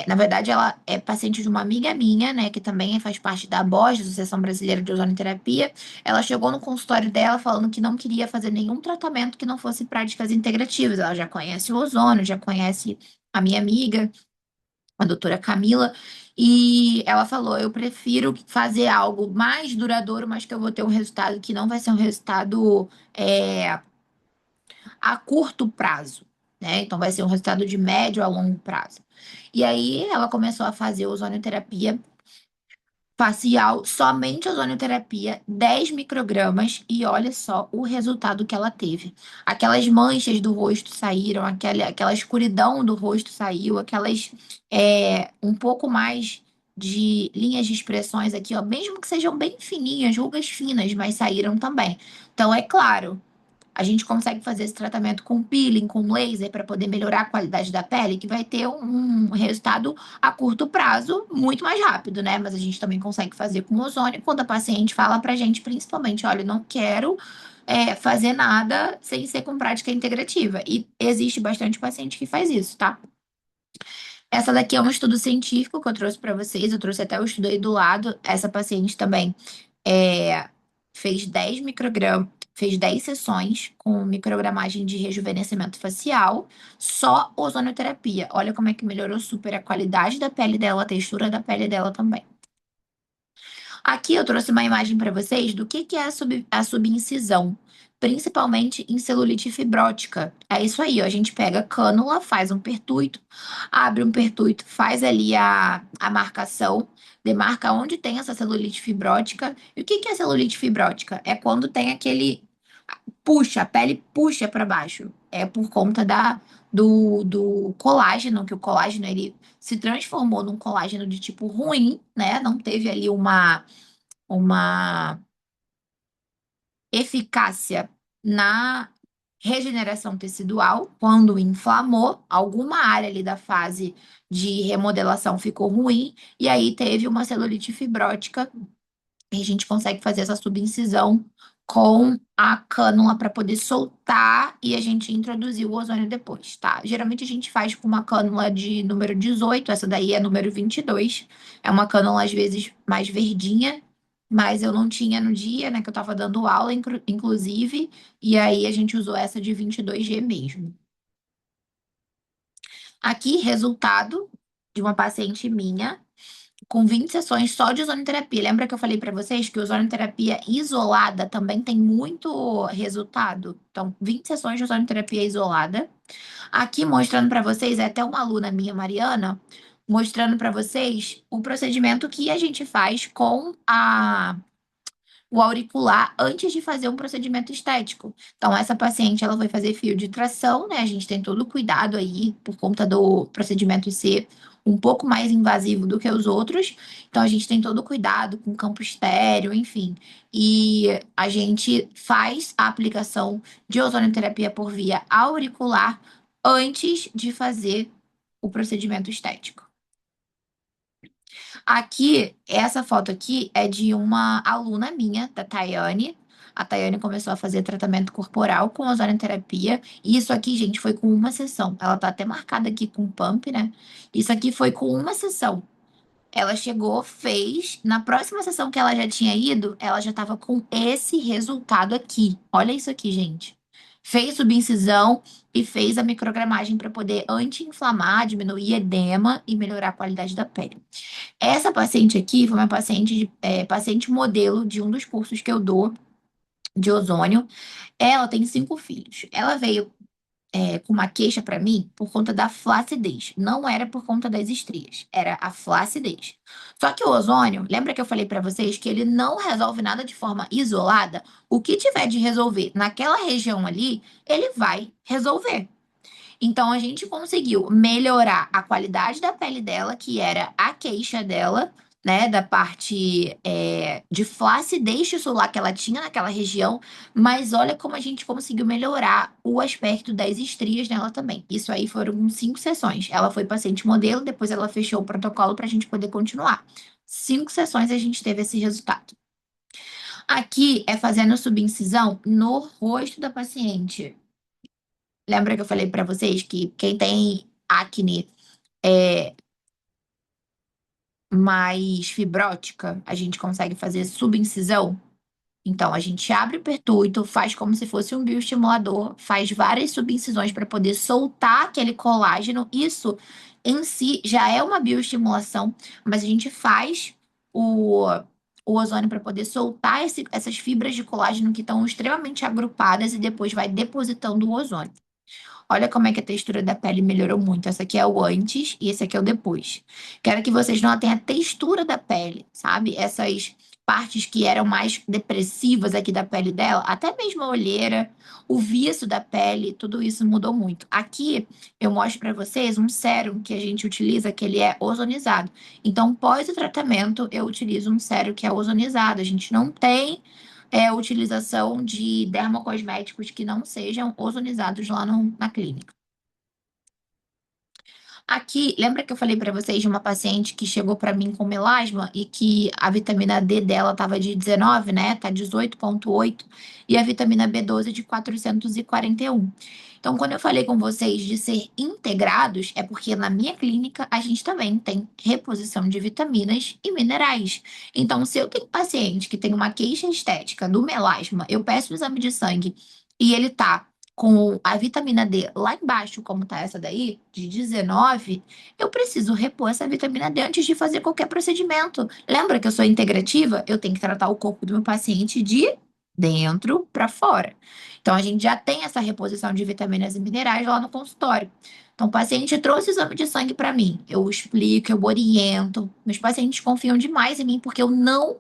Na verdade, ela é paciente de uma amiga minha, né, que também faz parte da BOS, Associação Brasileira de Ozonoterapia. Ela chegou no consultório dela falando que não queria fazer nenhum tratamento que não fosse práticas integrativas. Ela já conhece o ozônio, já conhece a minha amiga, a doutora Camila, e ela falou: eu prefiro fazer algo mais duradouro, mas que eu vou ter um resultado que não vai ser um resultado a curto prazo, né? Então vai ser um resultado de médio a longo prazo. E aí ela começou a fazer ozonioterapia facial, somente ozonioterapia, 10 microgramas, e olha só o resultado que ela teve. Aquelas manchas do rosto saíram, aquela escuridão do rosto saiu, aquelas um pouco mais de linhas de expressões aqui, ó, mesmo que sejam bem fininhas, rugas finas, mas saíram também. Então, é claro. a gente consegue fazer esse tratamento com peeling, com laser, para poder melhorar a qualidade da pele, que vai ter um resultado a curto prazo muito mais rápido, né? Mas a gente também consegue fazer com ozônio quando a paciente fala pra gente, principalmente, olha, eu não quero fazer nada sem ser com prática integrativa. E existe bastante paciente que faz isso, tá? Essa daqui é um estudo científico que eu trouxe para vocês, eu trouxe até o estudo aí do lado. Essa paciente também é, fez 10 microgramas, fez 10 sessões com microgramagem de rejuvenescimento facial, só ozonioterapia. Olha como é que melhorou super a qualidade da pele dela, a textura da pele dela também. Aqui eu trouxe uma imagem para vocês do que é a subincisão, principalmente em celulite fibrótica. É isso aí, ó, a gente pega a cânula, faz um pertuito, abre um pertuito, faz ali a marcação, demarca onde tem essa celulite fibrótica. E o que é celulite fibrótica? É quando tem aquele puxa, a pele puxa para baixo. É por conta do colágeno, que o colágeno ele se transformou num colágeno de tipo ruim, né? Não teve ali uma eficácia na regeneração tecidual. Quando inflamou, alguma área ali da fase de remodelação ficou ruim, e aí teve uma celulite fibrótica e a gente consegue fazer essa subincisão com a cânula para poder soltar e a gente introduzir o ozônio depois, tá? Geralmente a gente faz com uma cânula de número 18, essa daí é número 22. É uma cânula às vezes mais verdinha, mas eu não tinha no dia, né, que eu tava dando aula, inclusive, e aí a gente usou essa de 22G mesmo. Aqui, resultado de uma paciente minha com 20 sessões só de ozonoterapia. Lembra que eu falei para vocês que ozonoterapia isolada também tem muito resultado? Então, 20 sessões de ozonoterapia isolada. Aqui mostrando para vocês, é até uma aluna minha, Mariana, mostrando para vocês o procedimento que a gente faz com o auricular antes de fazer um procedimento estético. Então, essa paciente, ela vai fazer fio de tração, né? A gente tem todo o cuidado aí, por conta do procedimento ser um pouco mais invasivo do que os outros. Então, a gente tem todo o cuidado com campo estéreo, enfim. E a gente faz a aplicação de ozonoterapia por via auricular antes de fazer o procedimento estético. Aqui, essa foto aqui é de uma aluna minha, da Tayane. A Tayane começou a fazer tratamento corporal com ozonoterapia. E isso aqui, gente, foi com uma sessão. Ela tá até marcada aqui com pump, né? Isso aqui foi com uma sessão. Ela chegou, fez. Na próxima sessão que ela já tinha ido, ela já tava com esse resultado aqui. Olha isso aqui, gente. Fez subincisão e fez a microgramagem para poder anti-inflamar, diminuir edema e melhorar a qualidade da pele. Essa paciente aqui foi uma paciente modelo de um dos cursos que eu dou de ozônio. Ela tem 5 filhos. Ela veio com uma queixa para mim por conta da flacidez. Não era por conta das estrias, era a flacidez. Só que o ozônio, lembra que eu falei para vocês que ele não resolve nada de forma isolada? O que tiver de resolver naquela região ali, ele vai resolver. Então, a gente conseguiu melhorar a qualidade da pele dela, que era a queixa dela, né, da parte de flacidez tissular que ela tinha naquela região, mas olha como a gente conseguiu melhorar o aspecto das estrias nela também. Isso aí foram 5 sessões. Ela foi paciente modelo, depois ela fechou o protocolo para a gente poder continuar. 5 sessões a gente teve esse resultado. Aqui é fazendo subincisão no rosto da paciente. Lembra que eu falei pra vocês que quem tem acne é mais fibrótica, a gente consegue fazer subincisão? Então, a gente abre o pertuito, faz como se fosse um bioestimulador, faz várias subincisões para poder soltar aquele colágeno. Isso em si já é uma bioestimulação, mas a gente faz o, o ozônio para poder soltar essas fibras de colágeno que estão extremamente agrupadas e depois vai depositando o ozônio. Olha como é que a textura da pele melhorou muito. Essa aqui é o antes e esse aqui é o depois. Quero que vocês notem a textura da pele, sabe? Essas partes que eram mais depressivas aqui da pele dela, até mesmo a olheira, o viço da pele, tudo isso mudou muito. Aqui eu mostro para vocês um sérum que a gente utiliza, que ele é ozonizado. Então, pós o tratamento, eu utilizo um sérum que é ozonizado. A gente não tem é a utilização de dermocosméticos que não sejam ozonizados lá na clínica. Aqui, lembra que eu falei para vocês de uma paciente que chegou para mim com melasma e que a vitamina D dela estava de 19, né? Tá 18,8 e a vitamina B12 de 441. Então, quando eu falei com vocês de ser integrados, é porque na minha clínica a gente também tem reposição de vitaminas e minerais. Então, se eu tenho paciente que tem uma queixa estética do melasma, eu peço o exame de sangue e ele tá com a vitamina D lá embaixo, como tá essa daí, de 19, eu preciso repor essa vitamina D antes de fazer qualquer procedimento. Lembra que eu sou integrativa? Eu tenho que tratar o corpo do meu paciente de dentro para fora. Então, a gente já tem essa reposição de vitaminas e minerais lá no consultório. Então, o paciente trouxe o exame de sangue para mim. Eu explico, eu oriento. Meus pacientes confiam demais em mim porque eu não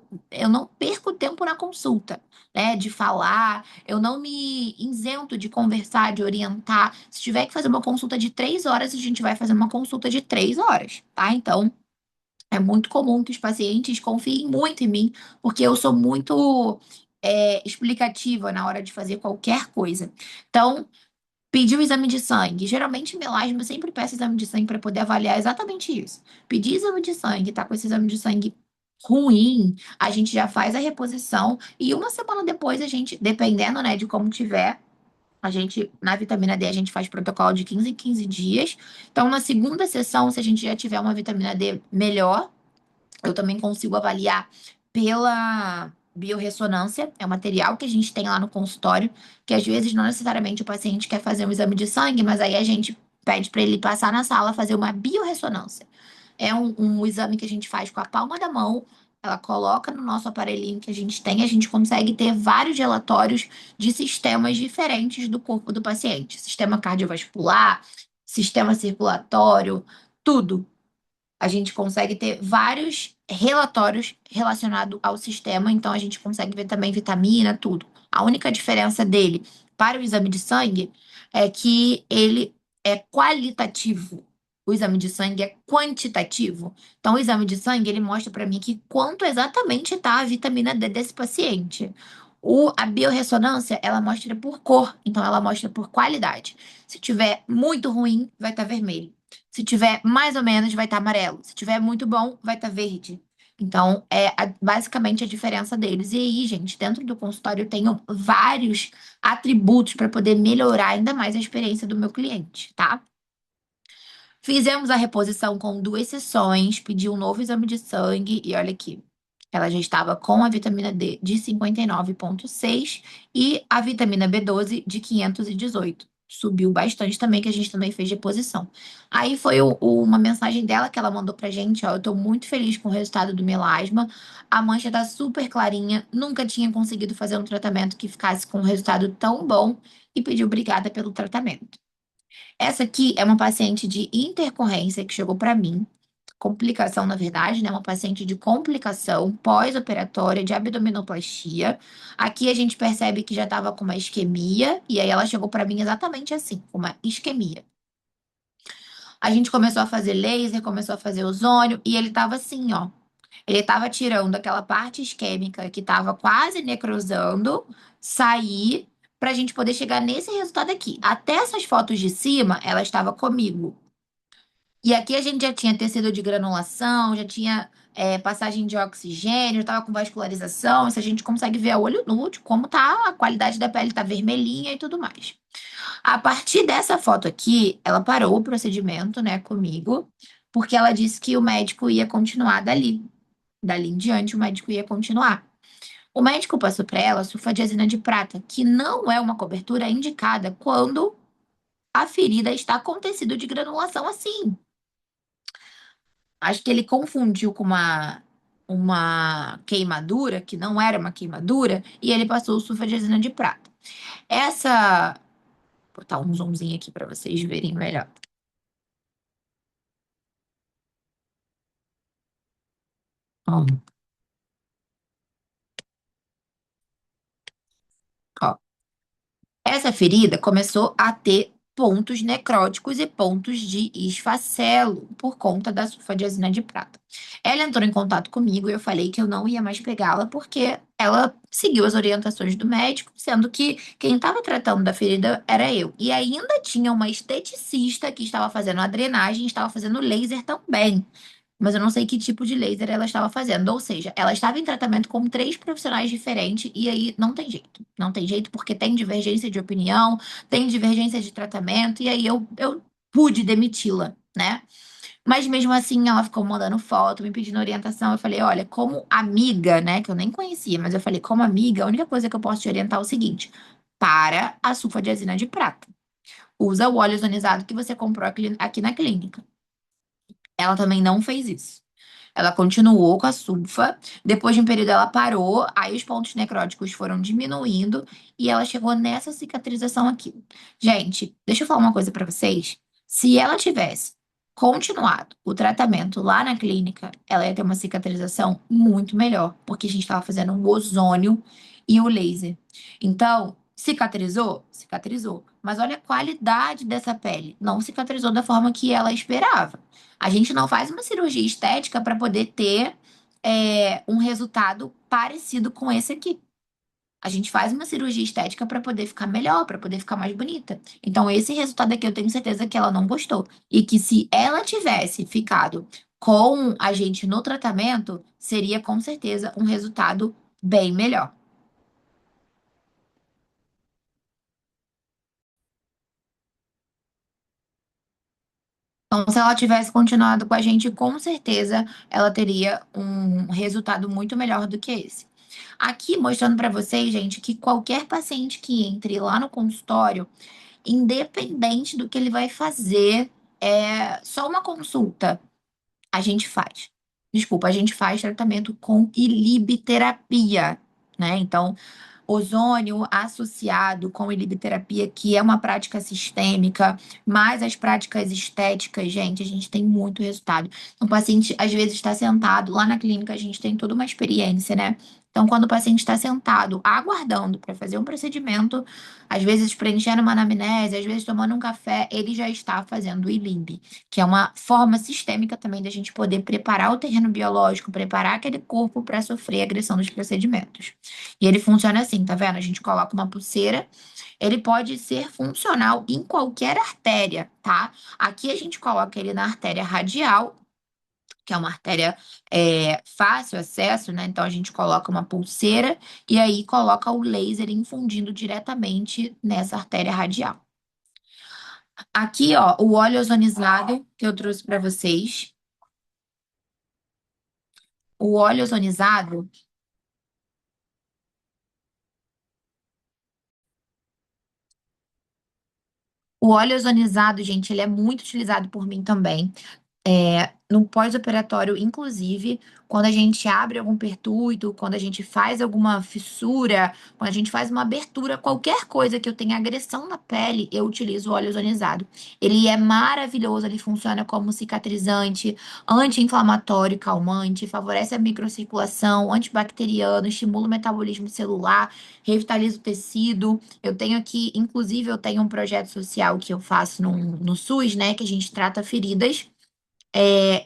perco tempo na consulta, né? De falar, eu não me isento de conversar, de orientar. Se tiver que fazer uma consulta de 3 horas, a gente vai fazer uma consulta de 3 horas, tá? Então, é muito comum que os pacientes confiem muito em mim, porque eu sou muito explicativa na hora de fazer qualquer coisa. Então, pedir o exame de sangue. Geralmente, melasma, eu sempre peço exame de sangue para poder avaliar exatamente isso. Pedir exame de sangue, tá com esse exame de sangue ruim, a gente já faz a reposição e uma semana depois a gente, dependendo, né, de como tiver, a gente, na vitamina D, a gente faz protocolo de 15 em 15 dias. Então, na segunda sessão, se a gente já tiver uma vitamina D melhor, eu também consigo avaliar pela biorressonância, é um material que a gente tem lá no consultório, que às vezes não necessariamente o paciente quer fazer um exame de sangue, mas aí a gente pede para ele passar na sala fazer uma biorressonância. É um exame que a gente faz com a palma da mão, ela coloca no nosso aparelhinho que a gente consegue ter vários relatórios de sistemas diferentes do corpo do paciente, sistema cardiovascular, sistema circulatório, tudo a gente consegue ter vários relatórios relacionados ao sistema, então a gente consegue ver também vitamina, tudo. A única diferença dele para o exame de sangue é que ele é qualitativo. O exame de sangue é quantitativo. Então, o exame de sangue, ele mostra para mim que quanto exatamente está a vitamina D desse paciente. A biorressonância, ela mostra por cor, então ela mostra por qualidade. Se tiver muito ruim, vai estar vermelho. Se tiver mais ou menos, vai estar amarelo. Se tiver muito bom, vai estar verde. Então, basicamente a diferença deles. E aí, gente, dentro do consultório eu tenho vários atributos para poder melhorar ainda mais a experiência do meu cliente, tá? Fizemos a reposição com 2 sessões, pedi um novo exame de sangue e olha aqui. Ela já estava com a vitamina D de 59,6 e a vitamina B12 de 518. Subiu bastante também, que a gente também fez reposição. Aí foi uma mensagem dela que ela mandou pra gente, ó, eu tô muito feliz com o resultado do melasma. A mancha tá super clarinha, nunca tinha conseguido fazer um tratamento que ficasse com um resultado tão bom e pediu obrigada pelo tratamento. Essa aqui é uma paciente de intercorrência que chegou para mim, complicação, na verdade, né? Uma paciente de complicação pós-operatória de abdominoplastia. Aqui a gente percebe que já estava com uma isquemia, e aí ela chegou para mim exatamente assim, com uma isquemia. A gente começou a fazer laser, começou a fazer ozônio, e ele estava assim, ó. Ele estava tirando aquela parte isquêmica que estava quase necrosando, sair para a gente poder chegar nesse resultado aqui. Até essas fotos de cima, ela estava comigo. E aqui a gente já tinha tecido de granulação, já tinha passagem de oxigênio, estava com vascularização. Isso a gente consegue ver a olho nu de como tá a qualidade da pele, tá vermelhinha e tudo mais. A partir dessa foto aqui, ela parou o procedimento, né, comigo, porque ela disse que o médico ia continuar dali. Dali em diante, o médico ia continuar. O médico passou para ela sulfadiazina de prata, que não é uma cobertura indicada quando a ferida está com tecido de granulação assim. Acho que ele confundiu com uma queimadura, que não era uma queimadura, e ele passou o sulfadiazina de prata. Essa. Vou botar um zoomzinho aqui para vocês verem melhor. Ó, ó. Essa ferida começou a ter pontos necróticos e pontos de esfacelo por conta da sulfadiazina de prata. Ela entrou em contato comigo e eu falei que eu não ia mais pegá-la porque ela seguiu as orientações do médico, sendo que quem estava tratando da ferida era eu. E ainda tinha uma esteticista que estava fazendo a drenagem, estava fazendo laser também. Mas eu não sei que tipo de laser ela estava fazendo. Ou seja, ela estava em tratamento com três profissionais diferentes e aí não tem jeito. Não tem jeito porque tem divergência de opinião, tem divergência de tratamento e aí eu pude demiti-la, né? Mas mesmo assim ela ficou mandando foto, me pedindo orientação. Eu falei, olha, como amiga, né, que eu nem conhecia, mas eu falei, como amiga, a única coisa que eu posso te orientar é o seguinte: para a sulfadiazina de prata. Usa o óleo ozonizado que você comprou aqui na clínica. Ela também não fez isso. Ela continuou com a sulfa. Depois de um período, ela parou. Aí os pontos necróticos foram diminuindo e ela chegou nessa cicatrização aqui. Gente, deixa eu falar uma coisa pra vocês. Se ela tivesse continuado o tratamento lá na clínica, ela ia ter uma cicatrização muito melhor, porque a gente estava fazendo o ozônio e o laser. Então, cicatrizou? Cicatrizou. Mas olha a qualidade dessa pele. Não cicatrizou da forma que ela esperava. A gente não faz uma cirurgia estética para poder ter um resultado parecido com esse aqui. A gente faz uma cirurgia estética para poder ficar melhor, para poder ficar mais bonita. Então, esse resultado aqui eu tenho certeza que ela não gostou. E que se ela tivesse ficado com a gente no tratamento, seria com certeza um resultado bem melhor. Então, se ela tivesse continuado com a gente, com certeza ela teria um resultado muito melhor do que esse. Aqui mostrando para vocês, gente, que qualquer paciente que entre lá no consultório, independente do que ele vai fazer, é só uma consulta, a gente faz. Desculpa, a gente faz tratamento com ilibiterapia, né? Então, ozônio associado com ilibiterapia, que é uma prática sistêmica, mais as práticas estéticas, gente, a gente tem muito resultado. O paciente, às vezes, está sentado, lá na clínica a gente tem toda uma experiência, né? Então, quando o paciente está sentado, aguardando para fazer um procedimento, às vezes preenchendo uma anamnese, às vezes tomando um café, ele já está fazendo o ILIB, que é uma forma sistêmica também da gente poder preparar o terreno biológico, preparar aquele corpo para sofrer a agressão dos procedimentos. E ele funciona assim, tá vendo? A gente coloca uma pulseira, ele pode ser funcional em qualquer artéria, tá? Aqui a gente coloca ele na artéria radial, que é uma artéria fácil acesso, né? Então a gente coloca uma pulseira e aí coloca o laser infundindo diretamente nessa artéria radial. Aqui, ó, o óleo ozonizado que eu trouxe para vocês. O óleo ozonizado, o óleo ozonizado, gente, ele é muito utilizado por mim também. No pós-operatório, inclusive, quando a gente abre algum pertuito, quando a gente faz alguma fissura, quando a gente faz uma abertura, qualquer coisa que eu tenha agressão na pele, eu utilizo o óleo ozonizado. Ele é maravilhoso, ele funciona como cicatrizante, anti-inflamatório, calmante, favorece a microcirculação, antibacteriano, estimula o metabolismo celular, revitaliza o tecido. Eu tenho aqui, inclusive, eu tenho um projeto social que eu faço no SUS, né, que a gente trata feridas.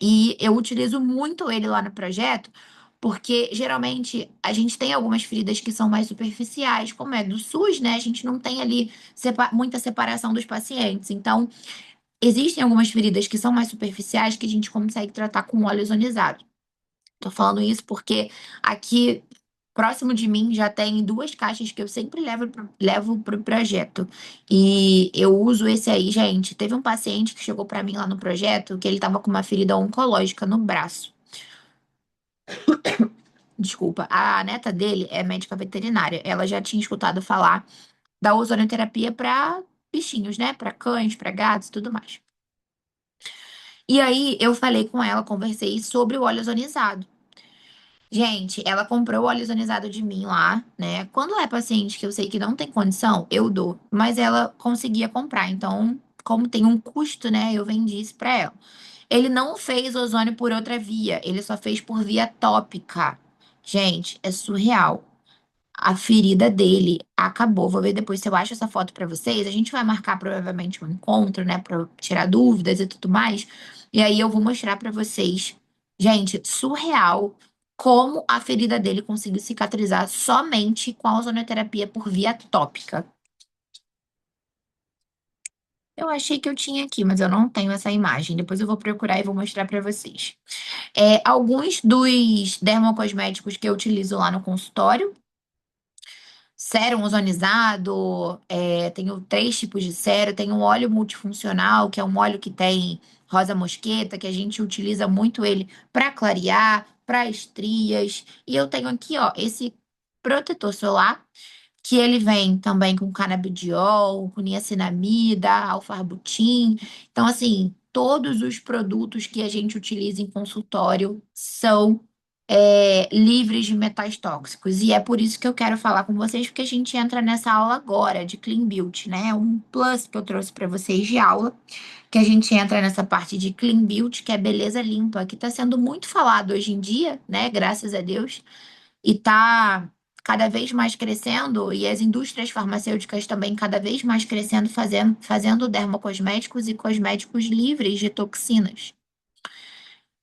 E eu utilizo muito ele lá no projeto, porque geralmente a gente tem algumas feridas que são mais superficiais, como é do SUS, né? A gente não tem ali muita separação dos pacientes. Então, existem algumas feridas que são mais superficiais que a gente consegue tratar com óleo ozonizado. Tô falando isso porque aqui próximo de mim já tem duas caixas que eu sempre levo pro projeto. E eu uso esse aí, gente. Teve um paciente que chegou pra mim lá no projeto que ele tava com uma ferida oncológica no braço. Desculpa, a neta dele é médica veterinária. Ela já tinha escutado falar da ozonoterapia para bichinhos, né? Para cães, para gatos e tudo mais. E aí eu falei com ela, conversei sobre o óleo ozonizado. Gente, ela comprou o óleo ozonizado de mim lá, né? Quando é paciente que eu sei que não tem condição, eu dou. Mas ela conseguia comprar. Então, como tem um custo, né? Eu vendi isso pra ela. Ele não fez ozônio por outra via. Ele só fez por via tópica. Gente, é surreal. A ferida dele acabou. Vou ver depois se eu acho essa foto pra vocês. A gente vai marcar provavelmente um encontro, né, pra eu tirar dúvidas e tudo mais. E aí eu vou mostrar pra vocês. Gente, surreal como a ferida dele conseguiu cicatrizar somente com a ozonoterapia por via tópica. Eu achei que eu tinha aqui, mas eu não tenho essa imagem. Depois eu vou procurar e vou mostrar pra vocês. Alguns dos dermocosméticos que eu utilizo lá no consultório. Sérum ozonizado, tenho três tipos de sérum, tem um óleo multifuncional, que é um óleo que tem rosa mosqueta, que a gente utiliza muito ele para clarear, para estrias. E eu tenho aqui, ó, esse protetor solar, que ele vem também com canabidiol, com niacinamida, alfarbutin. Então, assim, todos os produtos que a gente utiliza em consultório são livres de metais tóxicos. E é por isso que eu quero falar com vocês, porque a gente entra nessa aula agora de Clean Beauty, né? Um plus que eu trouxe para vocês de aula, que a gente entra nessa parte de Clean Beauty, que é beleza limpa, que está sendo muito falado hoje em dia, né? Graças a Deus. E tá cada vez mais crescendo, e as indústrias farmacêuticas também cada vez mais crescendo, fazendo dermocosméticos e cosméticos livres de toxinas.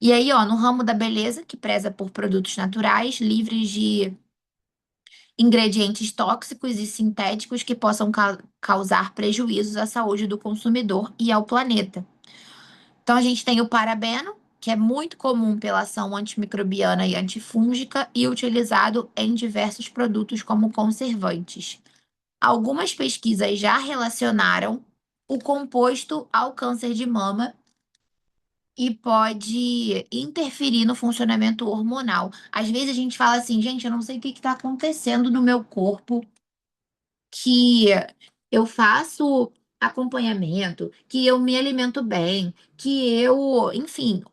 E aí, ó, no ramo da beleza, que preza por produtos naturais, livres de ingredientes tóxicos e sintéticos que possam causar prejuízos à saúde do consumidor e ao planeta. Então, a gente tem o parabeno, que é muito comum pela ação antimicrobiana e antifúngica e utilizado em diversos produtos como conservantes. Algumas pesquisas já relacionaram o composto ao câncer de mama e pode interferir no funcionamento hormonal. Às vezes a gente fala assim, gente, eu não sei o que está acontecendo no meu corpo, que eu faço acompanhamento, que eu me alimento bem, que eu, enfim,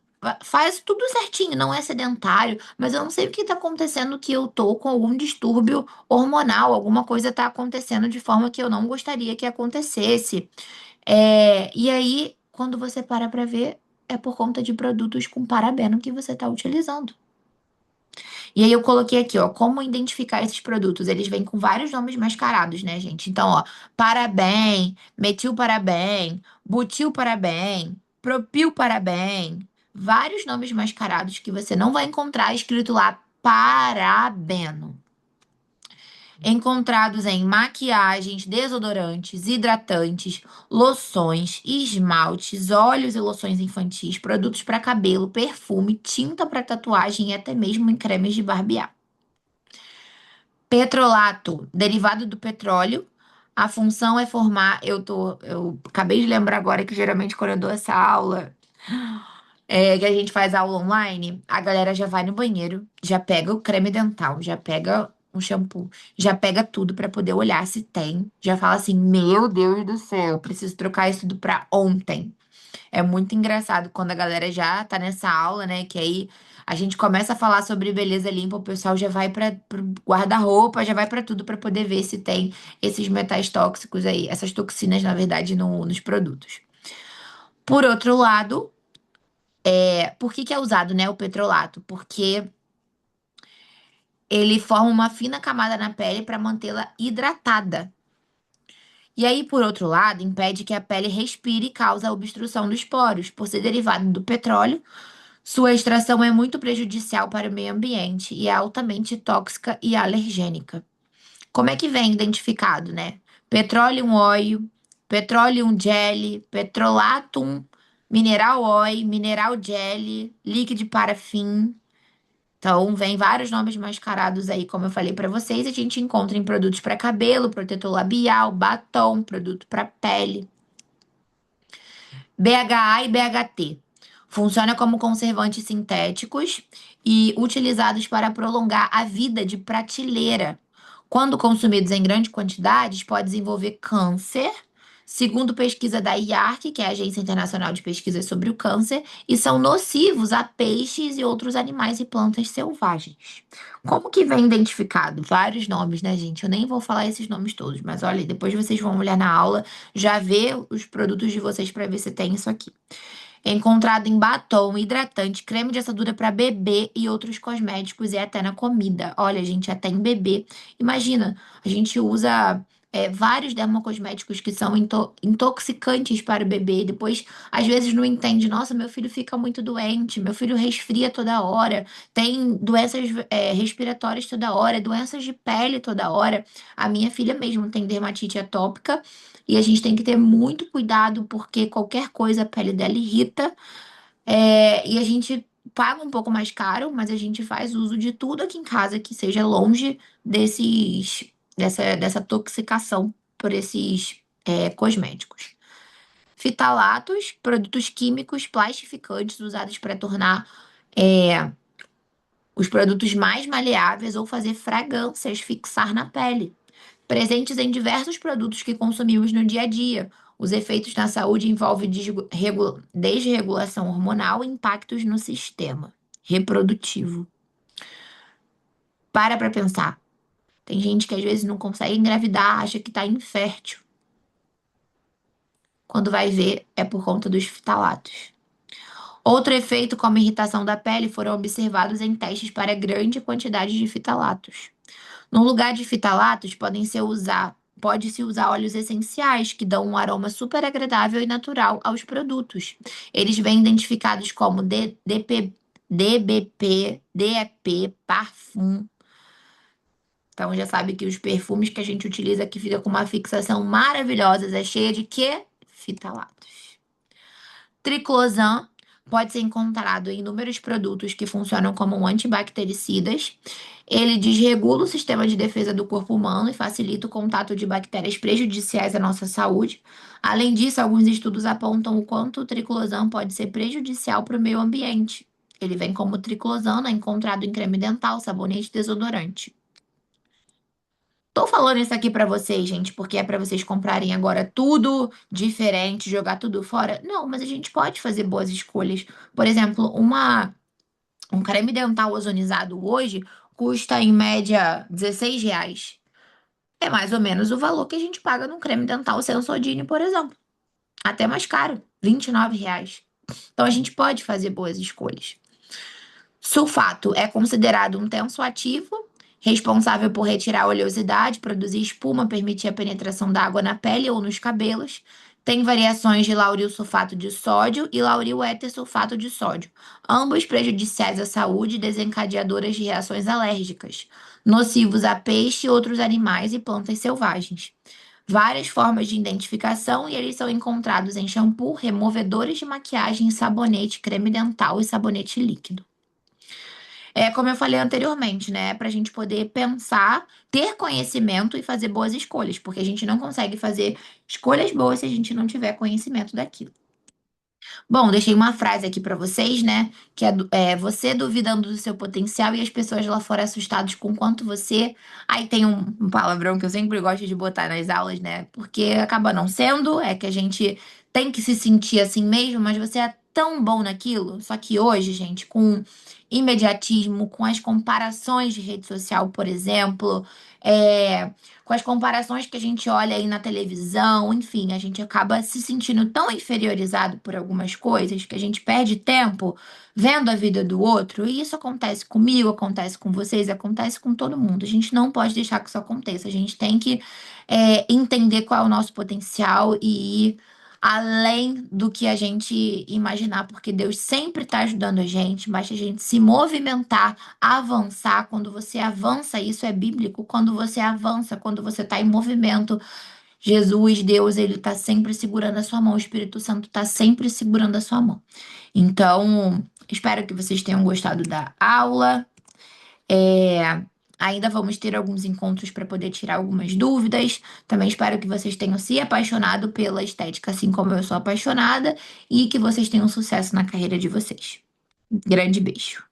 faz tudo certinho, não é sedentário, mas eu não sei o que está acontecendo, que eu tô com algum distúrbio hormonal, alguma coisa está acontecendo de forma que eu não gostaria que acontecesse. E aí, quando você para ver, é por conta de produtos com parabeno que você está utilizando. E aí eu coloquei aqui, ó, como identificar esses produtos. Eles vêm com vários nomes mascarados, né, gente? Então, ó, paraben, metilparaben, butilparaben, propilparaben, vários nomes mascarados que você não vai encontrar escrito lá parabeno. Encontrados em maquiagens, desodorantes, hidratantes, loções, esmaltes, óleos e loções infantis, produtos para cabelo, perfume, tinta para tatuagem e até mesmo em cremes de barbear. Petrolato, derivado do petróleo. A função é formar. Eu acabei de lembrar agora que geralmente quando eu dou essa aula, que a gente faz aula online, a galera já vai no banheiro, já pega o creme dental, já pega um shampoo, já pega tudo pra poder olhar se tem. Já fala assim: Meu Deus do céu, eu preciso trocar isso tudo pra ontem. É muito engraçado quando a galera já tá nessa aula, né? Que aí a gente começa a falar sobre beleza limpa, o pessoal já vai para pro guarda-roupa, já vai pra tudo pra poder ver se tem esses metais tóxicos aí, essas toxinas, na verdade, nos produtos. Por outro lado, por que que é usado, né, o petrolato? Porque ele forma uma fina camada na pele para mantê-la hidratada. E aí, por outro lado, impede que a pele respire e causa a obstrução dos poros. Por ser derivado do petróleo, sua extração é muito prejudicial para o meio ambiente e é altamente tóxica e alergênica. Como é que vem identificado, né? Petroleum oil, petroleum jelly, petrolatum, mineral oil, mineral jelly, líquido parafim. Então, vem vários nomes mascarados aí, como eu falei para vocês. A gente encontra em produtos para cabelo, protetor labial, batom, produto para pele. BHA e BHT. Funciona como conservantes sintéticos e utilizados para prolongar a vida de prateleira. Quando consumidos em grandes quantidades, pode desenvolver câncer, segundo pesquisa da IARC, que é a Agência Internacional de Pesquisas sobre o Câncer, e são nocivos a peixes e outros animais e plantas selvagens. Como que vem identificado? Vários nomes, né, gente? Eu nem vou falar esses nomes todos, mas olha, depois vocês vão olhar na aula, já ver os produtos de vocês para ver se tem isso aqui. É encontrado em batom, hidratante, creme de assadura para bebê e outros cosméticos e até na comida. Olha, gente, até em bebê. Imagina, a gente usa vários dermocosméticos que são intoxicantes para o bebê. Depois, às vezes, não entende. Nossa, meu filho fica muito doente, meu filho resfria toda hora, tem doenças respiratórias toda hora, doenças de pele toda hora. A minha filha mesmo tem dermatite atópica. E a gente tem que ter muito cuidado porque qualquer coisa a pele dela irrita. E a gente paga um pouco mais caro, mas a gente faz uso de tudo aqui em casa que seja longe dessa toxicação por esses cosméticos. Fitalatos, produtos químicos plastificantes usados para tornar é, os produtos mais maleáveis ou fazer fragrâncias fixar na pele presentes em diversos produtos que consumimos no dia a dia. Os efeitos na saúde envolvem desregulação hormonal e impactos no sistema reprodutivo. Para pensar. Tem gente que às vezes não consegue engravidar, acha que está infértil. Quando vai ver, é por conta dos fitalatos. Outro efeito, como irritação da pele, foram observados em testes para grande quantidade de fitalatos. No lugar de fitalatos, pode-se usar óleos essenciais que dão um aroma super agradável e natural aos produtos. Eles vêm identificados como DBP, DEP, parfum. Então já sabe que os perfumes que a gente utiliza que fica com uma fixação maravilhosa é cheia de quê? Fitalatos. Triclosan pode ser encontrado em inúmeros produtos que funcionam como antibactericidas. Ele desregula o sistema de defesa do corpo humano e facilita o contato de bactérias prejudiciais à nossa saúde. Além disso, alguns estudos apontam o quanto o triclosan pode ser prejudicial para o meio ambiente. Ele vem como triclosan, é encontrado em creme dental, sabonete e desodorante. Tô falando isso aqui pra vocês, gente, porque é pra vocês comprarem agora tudo diferente, jogar tudo fora. Não, mas a gente pode fazer boas escolhas. Por exemplo, um creme dental ozonizado hoje custa em média R$ 16. É mais ou menos o valor que a gente paga num creme dental Sensodyne, por exemplo. Até mais caro, R$ 29. Então a gente pode fazer boas escolhas. Sulfato é considerado um tensoativo, responsável por retirar a oleosidade, produzir espuma, permitir a penetração da água na pele ou nos cabelos. Tem variações de lauril sulfato de sódio e lauril éter sulfato de sódio, ambos prejudiciais à saúde e desencadeadoras de reações alérgicas, nocivos a peixe, outros animais e plantas selvagens. Várias formas de identificação e eles são encontrados em shampoo, removedores de maquiagem, sabonete, creme dental e sabonete líquido. É como eu falei anteriormente, né? Para a gente poder pensar, ter conhecimento e fazer boas escolhas, porque a gente não consegue fazer escolhas boas se a gente não tiver conhecimento daquilo. Bom, deixei uma frase aqui para vocês, né? Que é você duvidando do seu potencial e as pessoas lá fora assustadas com quanto você. Aí tem um palavrão que eu sempre gosto de botar nas aulas, né? Porque acaba não sendo, é que a gente tem que se sentir assim mesmo, mas você é tão bom naquilo. Só que hoje, gente, com imediatismo, com as comparações de rede social, por exemplo, é, com as comparações que a gente olha aí na televisão, enfim, a gente acaba se sentindo tão inferiorizado por algumas coisas que a gente perde tempo vendo a vida do outro. E isso acontece comigo, acontece com vocês, acontece com todo mundo. A gente não pode deixar que isso aconteça. A gente tem que entender qual é o nosso potencial e ir além do que a gente imaginar, porque Deus sempre está ajudando a gente, basta a gente se movimentar, avançar. Quando você avança, isso é bíblico. Quando você avança, quando você está em movimento, Jesus, Deus, ele está sempre segurando a sua mão, o Espírito Santo está sempre segurando a sua mão. Então, espero que vocês tenham gostado da aula. É, Ainda vamos ter alguns encontros para poder tirar algumas dúvidas. Também espero que vocês tenham se apaixonado pela estética, assim como eu sou apaixonada, e que vocês tenham sucesso na carreira de vocês. Grande beijo.